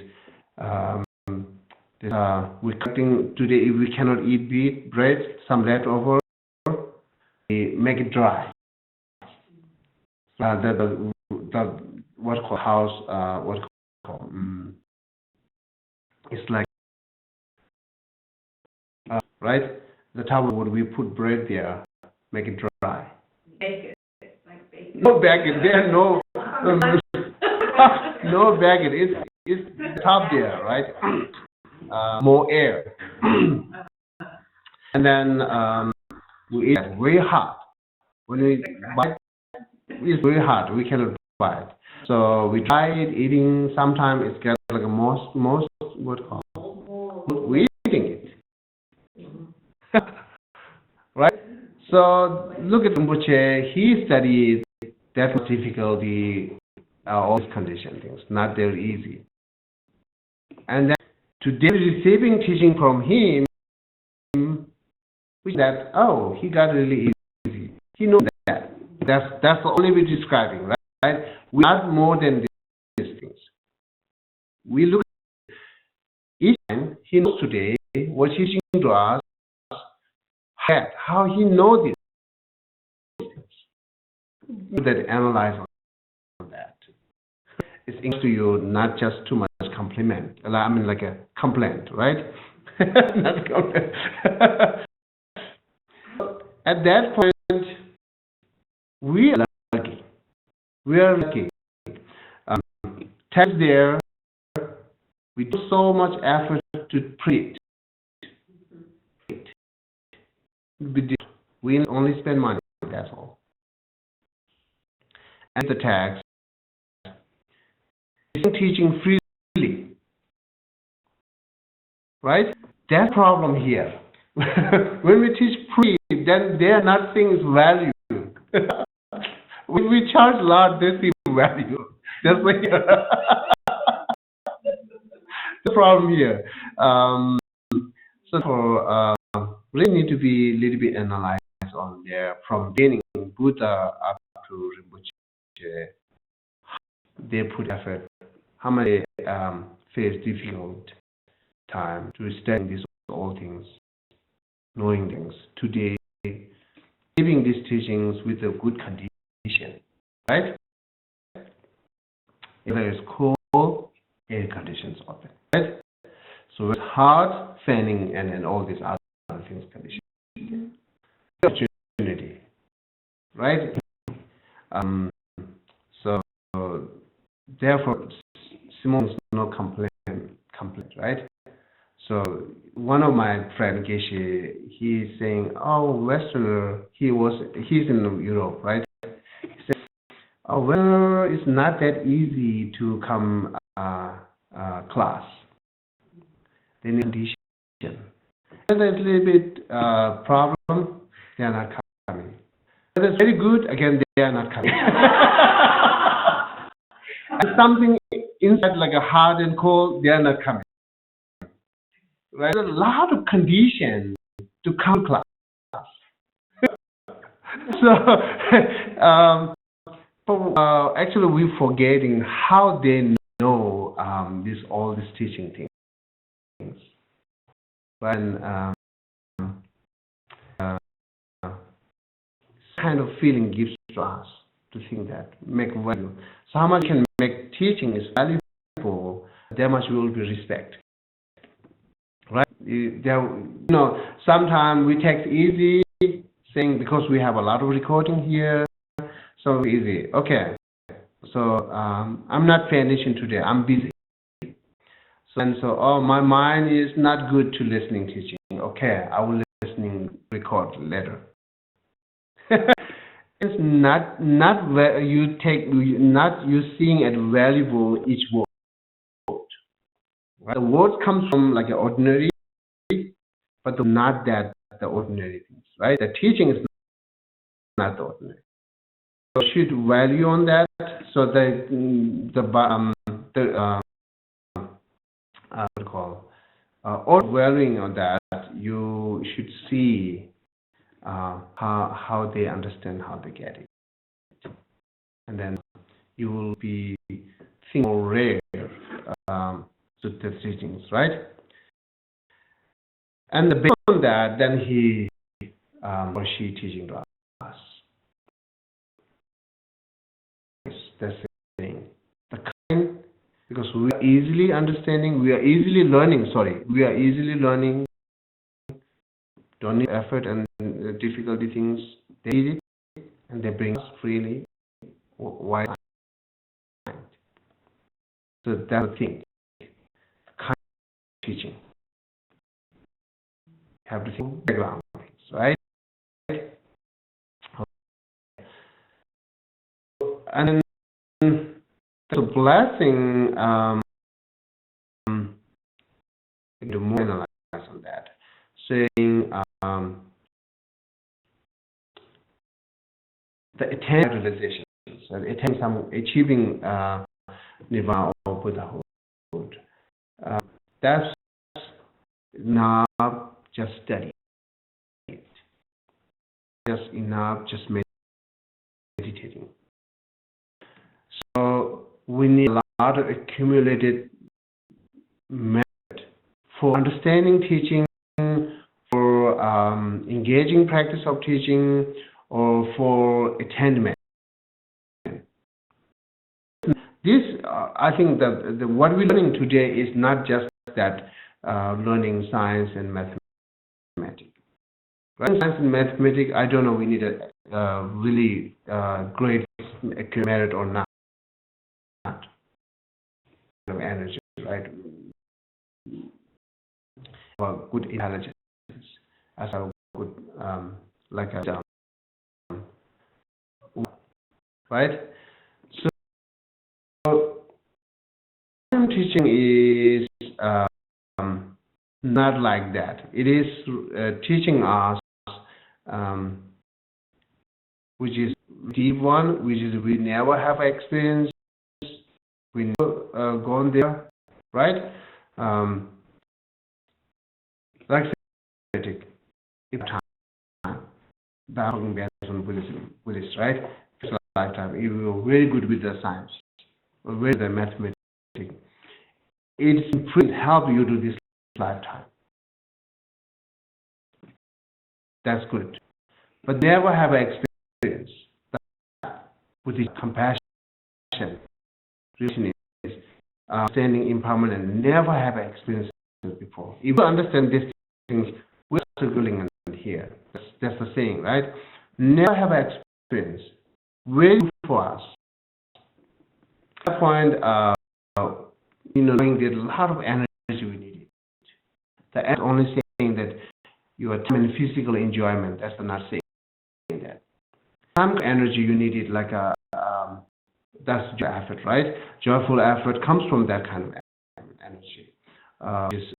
we're cutting today. If we cannot eat bread, some leftover, we make it dry. The what called house, it's like right. The top would we put bread there, make it dry. Bake it, like bake it. No bag it there, no no bag it. It's top there, right? More air, and then we eat it very hot. When we bite, it's very hot. We cannot bite. So we try it eating. Sometimes it's get like a most what called we eating it. Right? So look at Rinpoche, he studied that much difficulty, all these condition things, not very easy. And then today receiving teaching from him, which that, oh, he got really easy. He knows that. That's the only way describing, right? We are more than these things. We look at each time he knows today what he's teaching to us, how he knows these things. That analyze on that. It's interesting to you, not just too much compliment. I mean, like a complaint, right? Not complaint. At that point, we are lucky. We are lucky. Text there, we do so much effort to print. We only spend money, that's all. And the text, teaching freely, right? That's problem here. When we teach free, then they are not seeing its value. When we charge a lot, they see value. That's why the problem here. So for really need to be a little bit analyzed on there from beginning Buddha up to Rinpoche. They put effort. How many face difficult time to study these all things, knowing things. Today, giving these teachings with a good condition, right? There is cold, air conditions open, right? So it's hard, fanning, and all these other things conditions. Opportunity, right? So therefore, Simon's no complaint, right? So one of my friend Geshe, he's saying, oh, Westerner, he's in Europe, right? He said, oh, well, it's not that easy to come class. They need condition. And there's a little bit problem, they are not coming. But it's very good, again, they are not coming. And something inside like a hard and cold, they are not coming. Right? There's a lot of conditions to come class. So, actually, we're forgetting how they know all these teaching things. When kind of feeling gives to us to think that, make value. So how much you can make teaching is valuable, there much will be respect. Right? Sometimes we take it easy, saying because we have a lot of recording here, so easy. Okay, so I'm not paying attention today, I'm busy. So my mind is not good to listening teaching. Okay, I will record later. It's not you seeing it valuable each word. Right? The words comes from like an ordinary, but not that the ordinary things. Right? The teaching is not the ordinary. So should value on that. So or valuing on that, you should see how they understand, how they get it, and then you will be thinking more rare to the teachings, right? And based on that, then he or she teaching to us. That's the thing. The kind, because we are easily understanding, we are easily learning. Don't need effort and difficulty things. They need it, and they bring us freely. Why? So that's the thing. Kind of teaching. Have to think background things, right? And then the blessing. Do more analyze on that, saying the attaining realizations, achieving nirvana or Buddhahood. That's not just study. Just enough, just meditating. So we need a lot of accumulated method for understanding teaching, for engaging practice of teaching, or for attainment. This, I think that what we're learning today is not just that learning science and mathematics. Right? Science and mathematics, I don't know, we need a really great merit or not. Of energy, right? Well, good intelligence, as a good right? So teaching is not like that. It is teaching us, which is deep one, which is we never have experience, we never gone there, right? Like if time, talking based on Buddhist, right? This lifetime, you were very good with the science, or with the mathematics. It will help you to this lifetime. That's good. But never have experience with the compassion, standing impermanent. Never have experience before. If you understand these things, we're struggling here. That's the saying, right? Never have experience. Very good for us. I find, knowing that a lot of energy we need. The end only saying that you are time and physical enjoyment. That's not saying that. Time energy you need it like a that's joy effort, right? Joyful effort comes from that kind of energy. Is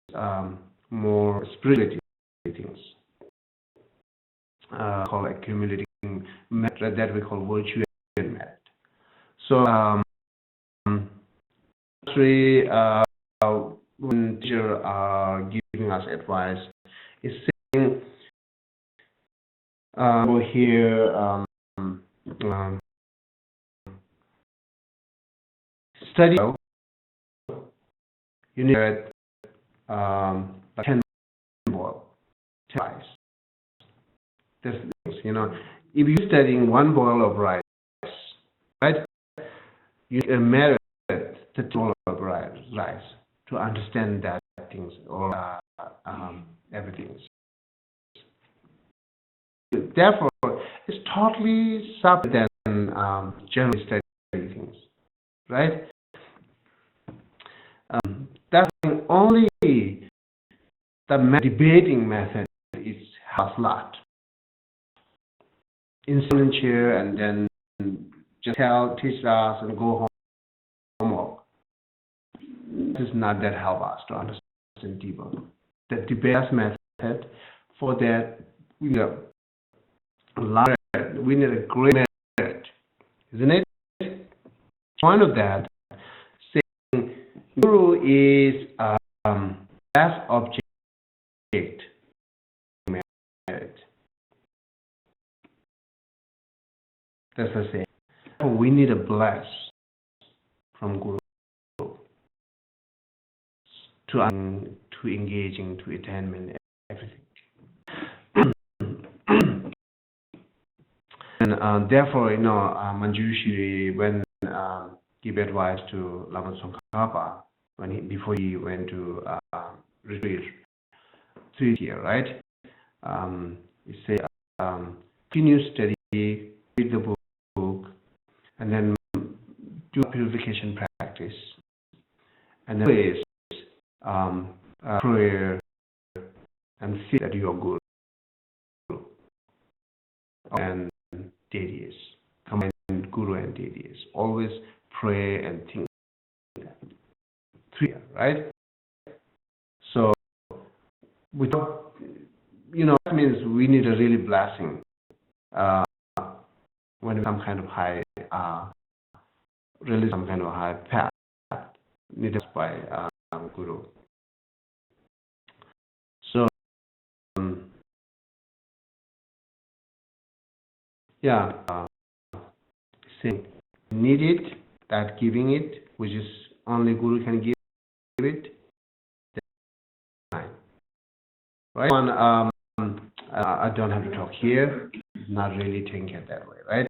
more spiritual things. Called accumulating method that we call virtue method. So when teacher are giving us advice, is saying over here study. You need 10 boil, 10 rice. If you're studying one boil of rice, You merit the total rise to understand that things or everything. Therefore, it's totally separate than generally studying things, right? That's only the debating method is has lot. In silent chair and then just teach us and go homework. This is not that help us to understand deeper. The debate method for that we need a great merit, isn't it? Point of that saying Guru is less object merit. That's the same. We need a bless from Guru to engaging, to attainment, everything. And therefore, Manjushri, when give advice to Lama Tsongkhapa, before he went to retreat 3 years, right? He said, continue study, read the book, and then do purification practice, and then always prayer and feel that you are Guru and deities, combine Guru and deities. Always pray and think. 3, right? So, without, that means we need a really blessing when some kind of high, really some kind of high path needed by Guru. So, saying need it, that giving it, which is only Guru can give it, fine. Right? I don't have to talk here. Not really taking it that way, right?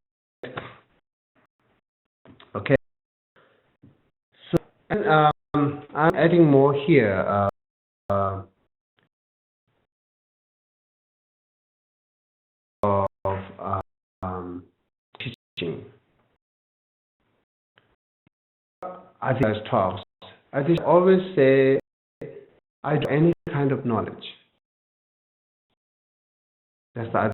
Okay. So, and I'm adding more here. Teaching. I think as talks, I think I always say I do any kind of knowledge. That's the other.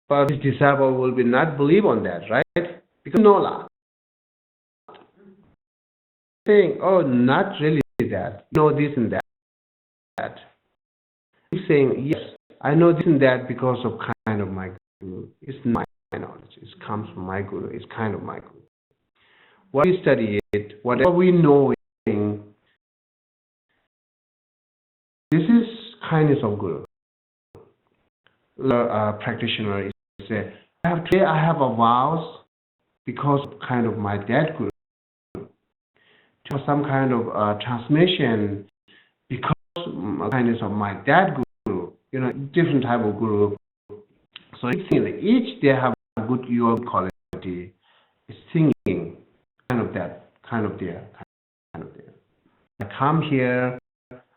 But his disciple will be not believe on that, right? Because no lot. Saying, oh, not really that. You know this and that. He's saying, yes, I know this and that because of kind of my Guru. It's not my knowledge. It comes from my Guru. It's kind of my Guru. What we study it, whatever we know, this is kindness of Guru. Practitioner say, I have a vows because of kind of my dead Guru. To some kind of transmission because of kindness of my dad Guru, different type of Guru. So each they have a good your quality. Is singing kind of there. I come here,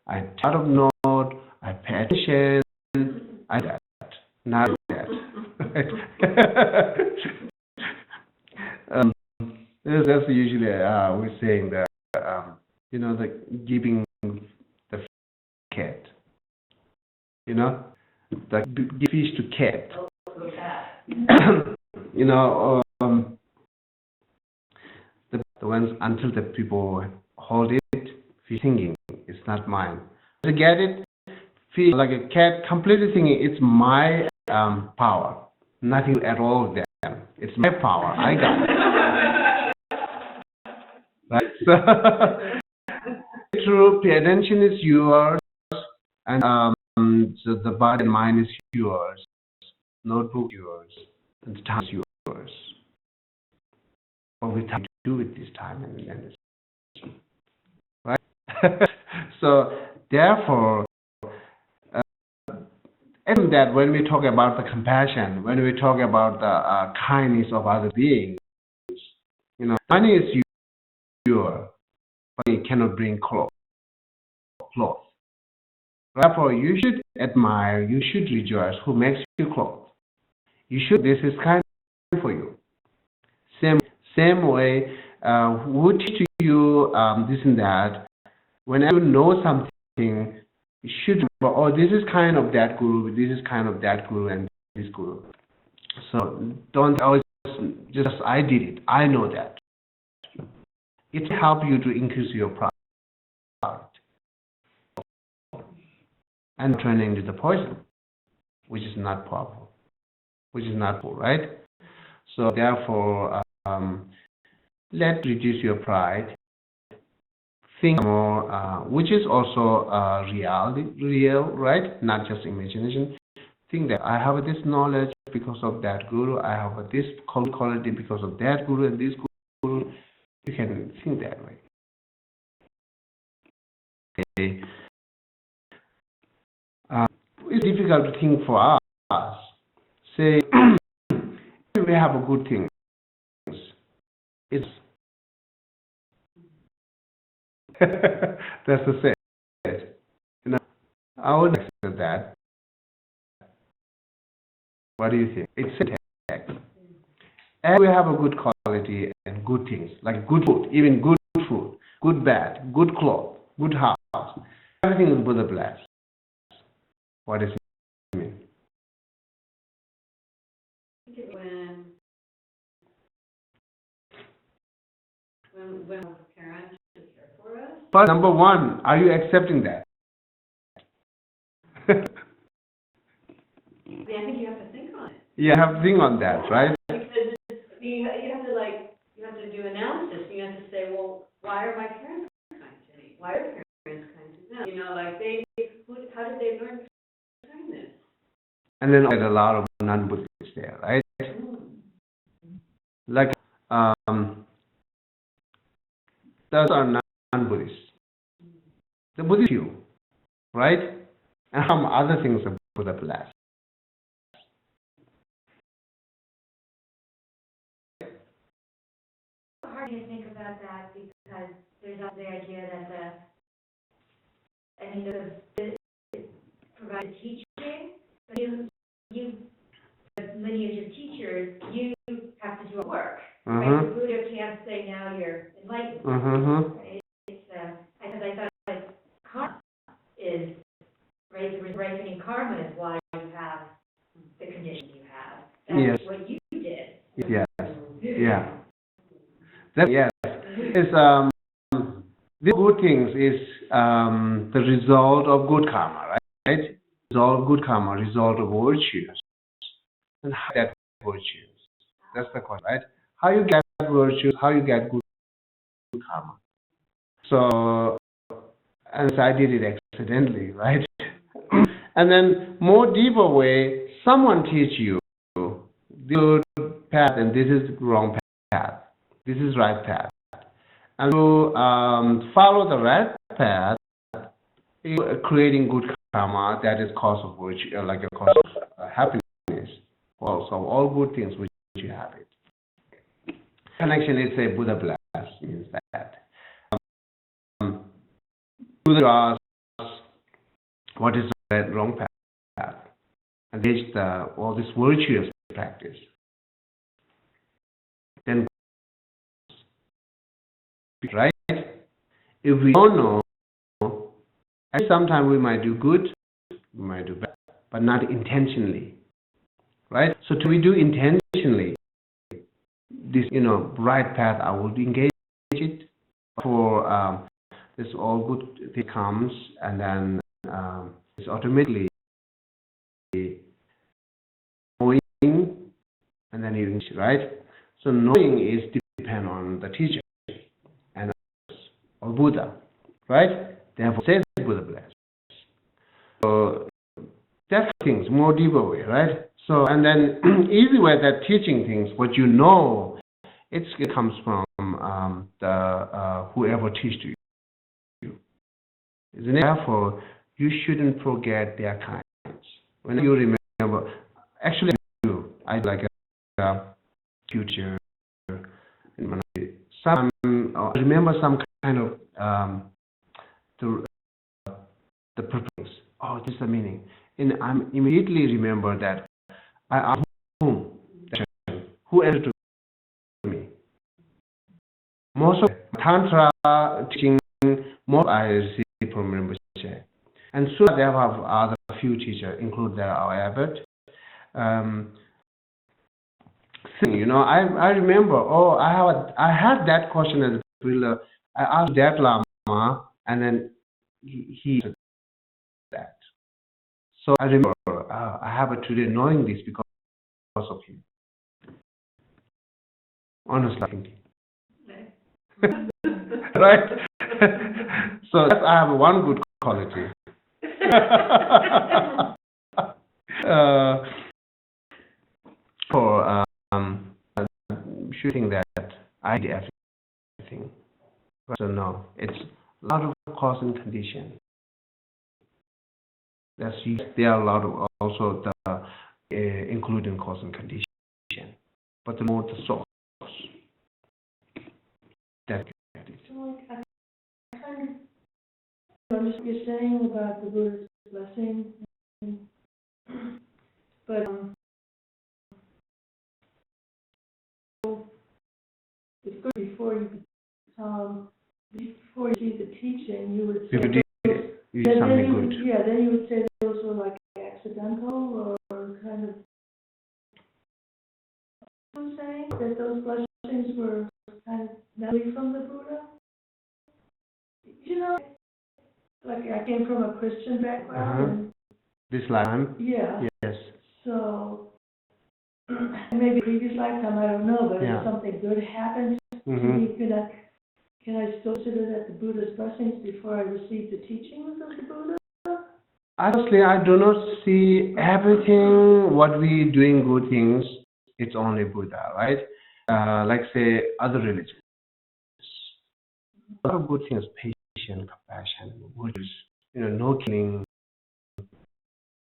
I out of note, I pay attention, I that, not that. That's usually we're saying that the giving the cat, the give fish to cat. The ones until the people hold it, fish singing, it's not mine. To get it, feel like a cat completely singing, it's my power, nothing at all with them. It's my power, I got it. Right? So, true, the attention is yours, and so the body and mind is yours, notebook yours, and the time is yours. What we have to do with this time and energy, right? So, therefore, and that when we talk about the compassion, when we talk about the kindness of other beings, Money is your, but it cannot bring cloth. Therefore, you should admire, you should rejoice who makes you clothes. This is kind for you. Same way, who teach you this and that. Whenever you know something, you should remember, oh, this is kind of that guru, this is kind of that guru, and this guru. So don't always just I did it, I know that. It helps you to increase your pride. And turning into the poison, which is not powerful, which is not full, right? So therefore, let's reduce your pride. Think more, which is also real, right? Not just imagination. Think that I have this knowledge because of that guru, I have this quality because of that guru and this guru. You can think that way. Okay. It's difficult to think for us. Say, we have a good thing. It's that's the set. I would accept that. What do you think? It's a text. And we have a good quality and good things, like good food, even good food, good bed, good clothes, good house. Everything is Buddha blessed. What does it mean? When our parents to care for us. But number one, are you accepting that? I think you have to think on it. You have to think on that, right? Because you have to do analysis. You have to say, well, why are my parents kind to me? Why are parents kind to them? How did they learn kindness? And then there's a lot of non-Buddhists there, right? Like, those are non-Buddhists. The Buddhist few, right? And some other things are Buddha blessed. Hard to think about that because there's also the idea that the provide teaching, but you the lineage of teachers, you have to do work. Right? The Buddha can't say now you're enlightened. Right? It's because I thought karma is right. The ripening karma is why you have the condition you have. That's what you did. Yes. Yeah. Yes. It's these good things is the result of good karma, right? Result of good karma, result of virtues. And how you get virtues? That's the question, right? How you get virtues, how you get good karma. So, and so I did it accidentally, right? And then more deeper way, someone teach you the good path and this is the wrong path. This is right path. And to follow the right path, you're creating good karma that is cause of virtue, like a cause of happiness. Also, all good things which you have it. Connection is a Buddha bless means that. Buddha asks, what is the right, wrong path? And teach all this virtuous practice. Then, right? If we don't know, and sometimes we might do good, we might do bad, but not intentionally. Right? So we do intentionally this, right path, I would engage it for this all good thing comes and then it's automatically knowing and then you right? So knowing is depend on the teacher and or Buddha, right? Therefore says Buddha bless. So that's things more deeper way, right? So, and then easy way that teaching things, what you know, it comes from whoever teach to you. Isn't it? Therefore, you shouldn't forget their kinds. When you remember, actually, I like a future, in my some I remember some kind of the purpose. Oh, this is the meaning. And I immediately remember that I asked who answered to me. Most of Tantra teaching, most I received from Rinpoche. And soon there have other few teachers, including our abbot. I remember, I had that question as a thriller. I asked that Lama, and then he said that. So I remember, I have a today knowing this because of him. Honestly thinking. Right? So I have one good quality. For shooting that I did everything. So no, it's a lot of cause and condition. There are a lot of also the including cause and condition, but the more the source. That So I kind of understand what you're saying about the Buddha's blessing, but it's good before you see the teaching, you would say you did something good. Yeah, then you would say those were like accidental or kind of. I'm saying that those blessings were kind of naturally from the Buddha. Like I came from a Christian background. And, this lifetime? Yeah. Yes. So maybe previous lifetime, I don't know, but if something good happens to me, can I still consider that the Buddha's blessings before I receive the teachings of the Buddha? Honestly, I do not see everything what we doing good things. It's only Buddha, right? Like say other religions. A lot of good things, patience, compassion, virtues, no killing,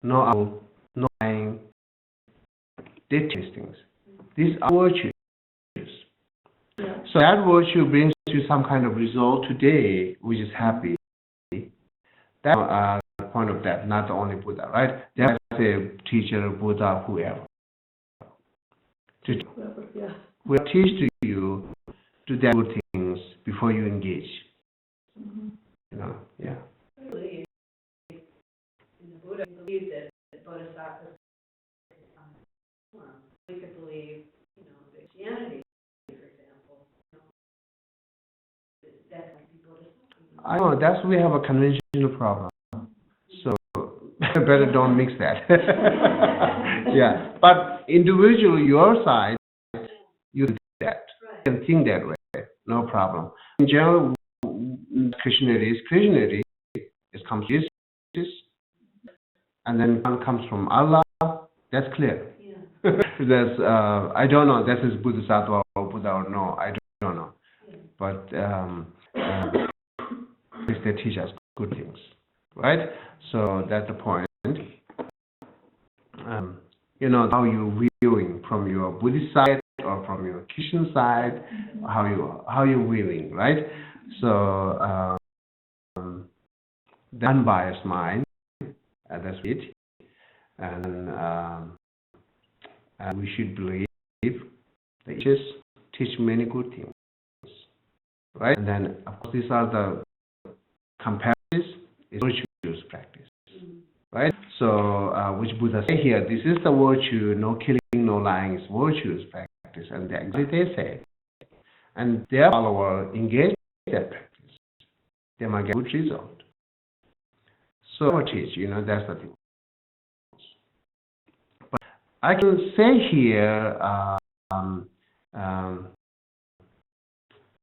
no lying. They taste things. These are virtues. Yeah. So that virtue brings you some kind of result today, which is happy. That's the point of that, not the only Buddha, right? There's a teacher, Buddha, whoever. Yeah. Will teach to you to do good things before you engage. Yeah. I believe in the Buddha. I believe that Bodhisattvas could come form. We could believe, Christianity, for example. That might be Bodhisattva. I know that's we have a conventional problem. So better don't mix that. Yeah. But individually, your side, you do that. You can think that way. No problem. In general, Christianity comes from Jesus, and then one comes from Allah. That's clear. Yeah. There's I don't know. This is Bodhisattva or Buddha or no. I don't know. Yeah. But they teach us good things, right? So that's the point. How you viewing from your Buddhist side or from your Christian side, how you viewing, right? So the unbiased mind, that's it, and we should believe that just teach many good things, right? And then of course these are the comparatives, is virtuous practice. Right? So, which Buddha say here, this is the virtue, no killing, no lying is virtuous practice. And exactly they say. And their follower engage in that practice. They might get good result. So, teach, that's the thing. But I can say here,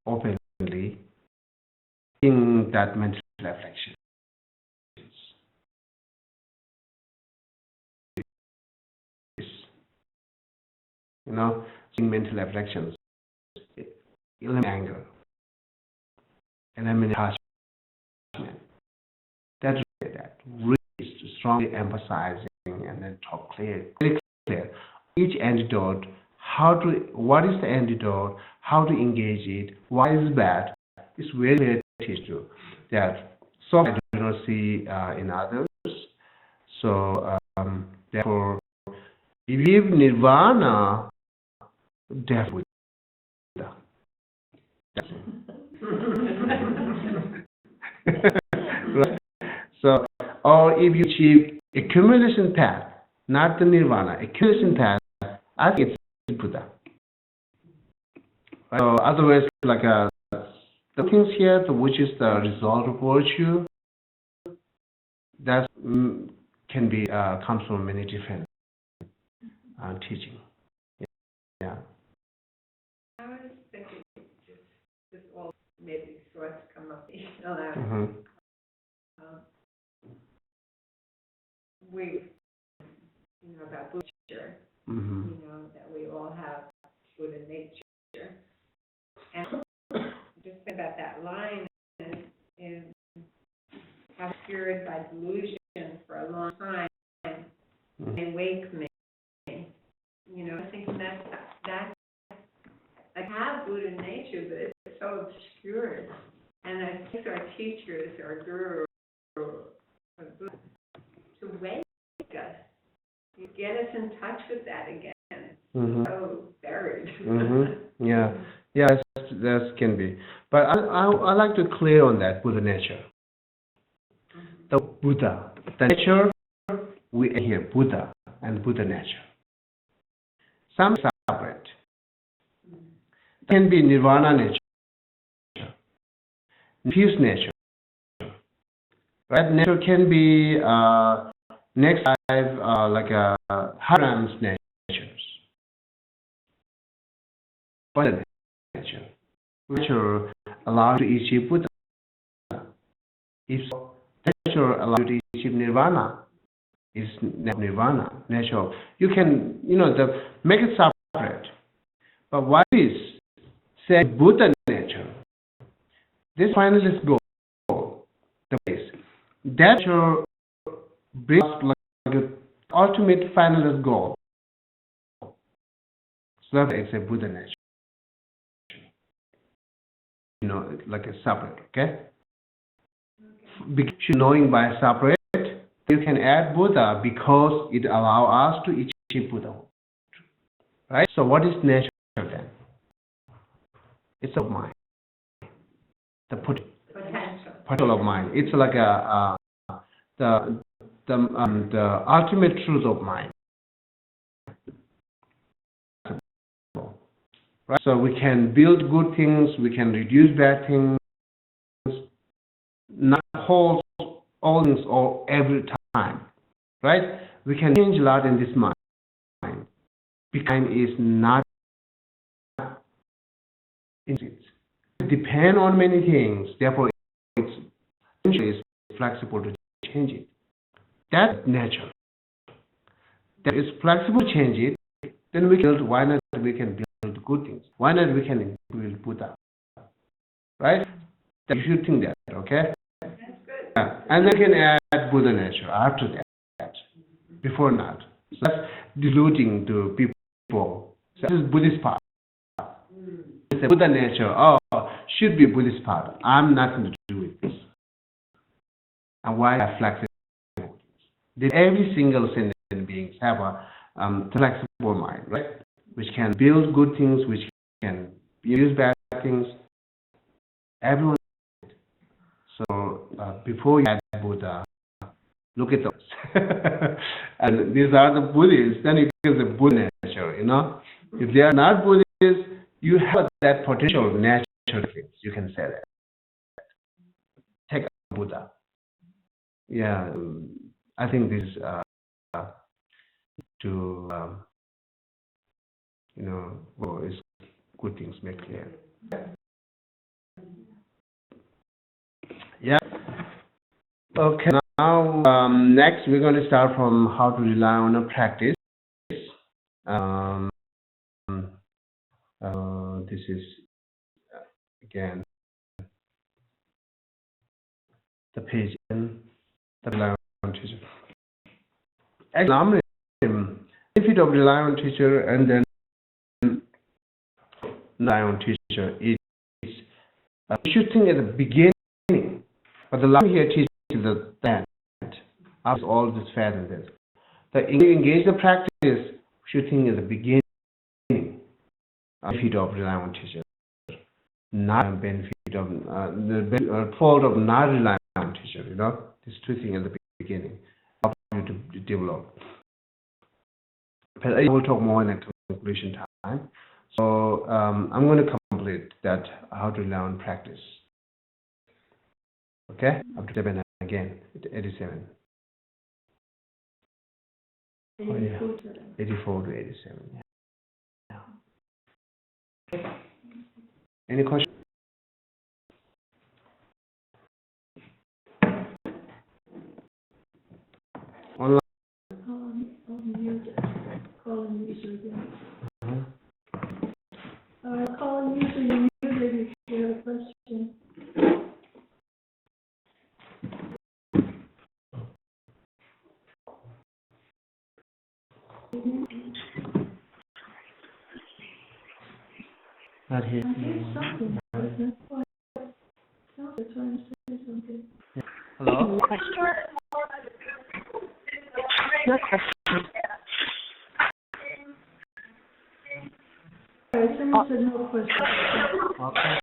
openly, in that mental reflection. In mental reflections, eliminate anger, eliminate attachment. That's that. Really strongly emphasizing and then talk very clear. Each antidote, what is the antidote, how to engage it, why is it bad. It's very, very teacher that so I do not see in others. So therefore, if you have nirvana, definitely. Right? So, or if you achieve accumulation path, not the nirvana, accumulation path, I think it's Buddha. Right? So otherwise, like the things here, which is the result of virtue, that can be comes from many different teaching. Yeah. I was thinking, just all maybe thoughts come up, aloud. Mm-hmm. We, about Buddha, Mm-hmm. that we all have Buddha nature. And just think about that line is obscured by delusion for a long time, and wake me. I think that's I have Buddha nature, but it's so obscured. And I think our teachers, our guru, to wake us, you get us in touch with that again. Mm-hmm. So buried. Mm-hmm. Yeah, that can be. But I like to clear on that Buddha nature. The Buddha, the nature we hear Buddha and Buddha nature. Some separate. Can be nirvana nature, peace nature. Right? Nature can be next life like Haram's natures. Buddha nature, which are allowed to achieve Buddha. If nature allows you to achieve nirvana, is nirvana, nature. You can, make it separate. But what is, say, Buddha nature? This finalist goal, the place. That nature brings like the ultimate finalist goal. So that is a Buddha nature. Like a separate, okay? Because knowing by separate, you can add Buddha because it allows us to achieve Buddha. Right? So what is nature then? It's of mind. The potential of mind. It's like the ultimate truth of mind. Right? So we can build good things, we can reduce bad things, not hold all things all every time. Right? We can change a lot in this mind. Because is not in it. It depends on many things, therefore it's flexible to change it. That's nature. That is flexible to change it, then we can build, why not we can build good things? Why not we can build Buddha? Right? You should think that, okay? That's good. Yeah. And then we can add Buddha nature after that. Before not. So that's diluting to people. So this is Buddhist part. It's a Buddha nature. Oh, should be Buddhist part. I'm nothing to do with this. And why are flexible? Every single sentient beings have a flexible mind, right? Which can build good things, which can use bad things. Everyone. So before you add Buddha, look at those. And these are the Buddhists, then you get the Buddha nature, If they are not Buddhists, you have that potential natural things. You can say that. Take Buddha. Yeah, I think this is is good things make clear. Yeah. Okay. Now, next we're going to start from how to rely on a practice. This is again the page in the rely on teacher. Actually, benefit of rely on teacher, and then non teacher is you should think at the beginning, but the line here teaches the end. After all this fat and this. The engage the practice, we should think at the beginning benefit of relying on teacher, not benefit of the fault of not relying on teacher. These two things at the beginning help you to develop. But I will talk more in the conclusion time. So I'm going to complete that how to rely on practice. Okay, up to 7 again, 87. 84 to 87. Yeah. Any questions? Online. Calling user again. Calling user, you muted if you have a question. Not here. I hear something, but not quite. No, they're trying to say something. Hello? No question. Someone said no question. Okay.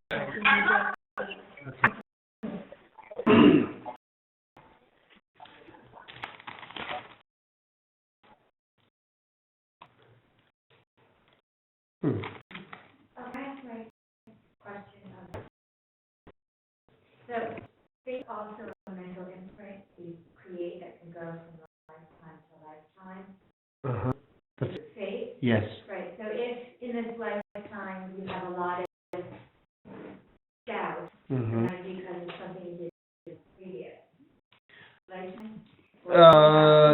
So, faith also a mental imprint you create that can go from lifetime to lifetime. Faith? Yes. Right. So if in this lifetime you have a lot of doubt, not because of something you did in the previous lifetime?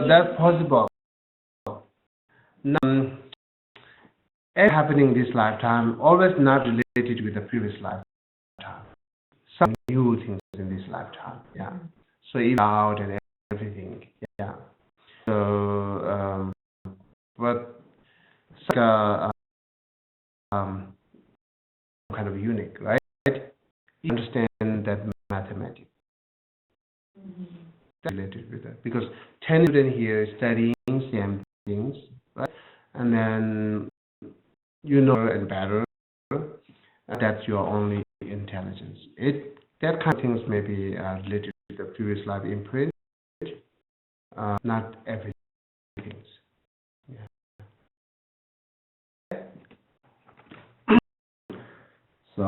That's possible. It's happening this lifetime, always not related with the previous lifetime. Some new things in this lifetime, yeah. So even out and everything, yeah. So, but it's like kind of unique, right? You understand that mathematics related with that because 10 students here studying same things, right? And then you know and better. That's your only intelligence. That kind of things may be related to the previous life imprint, not everything. Yeah. So,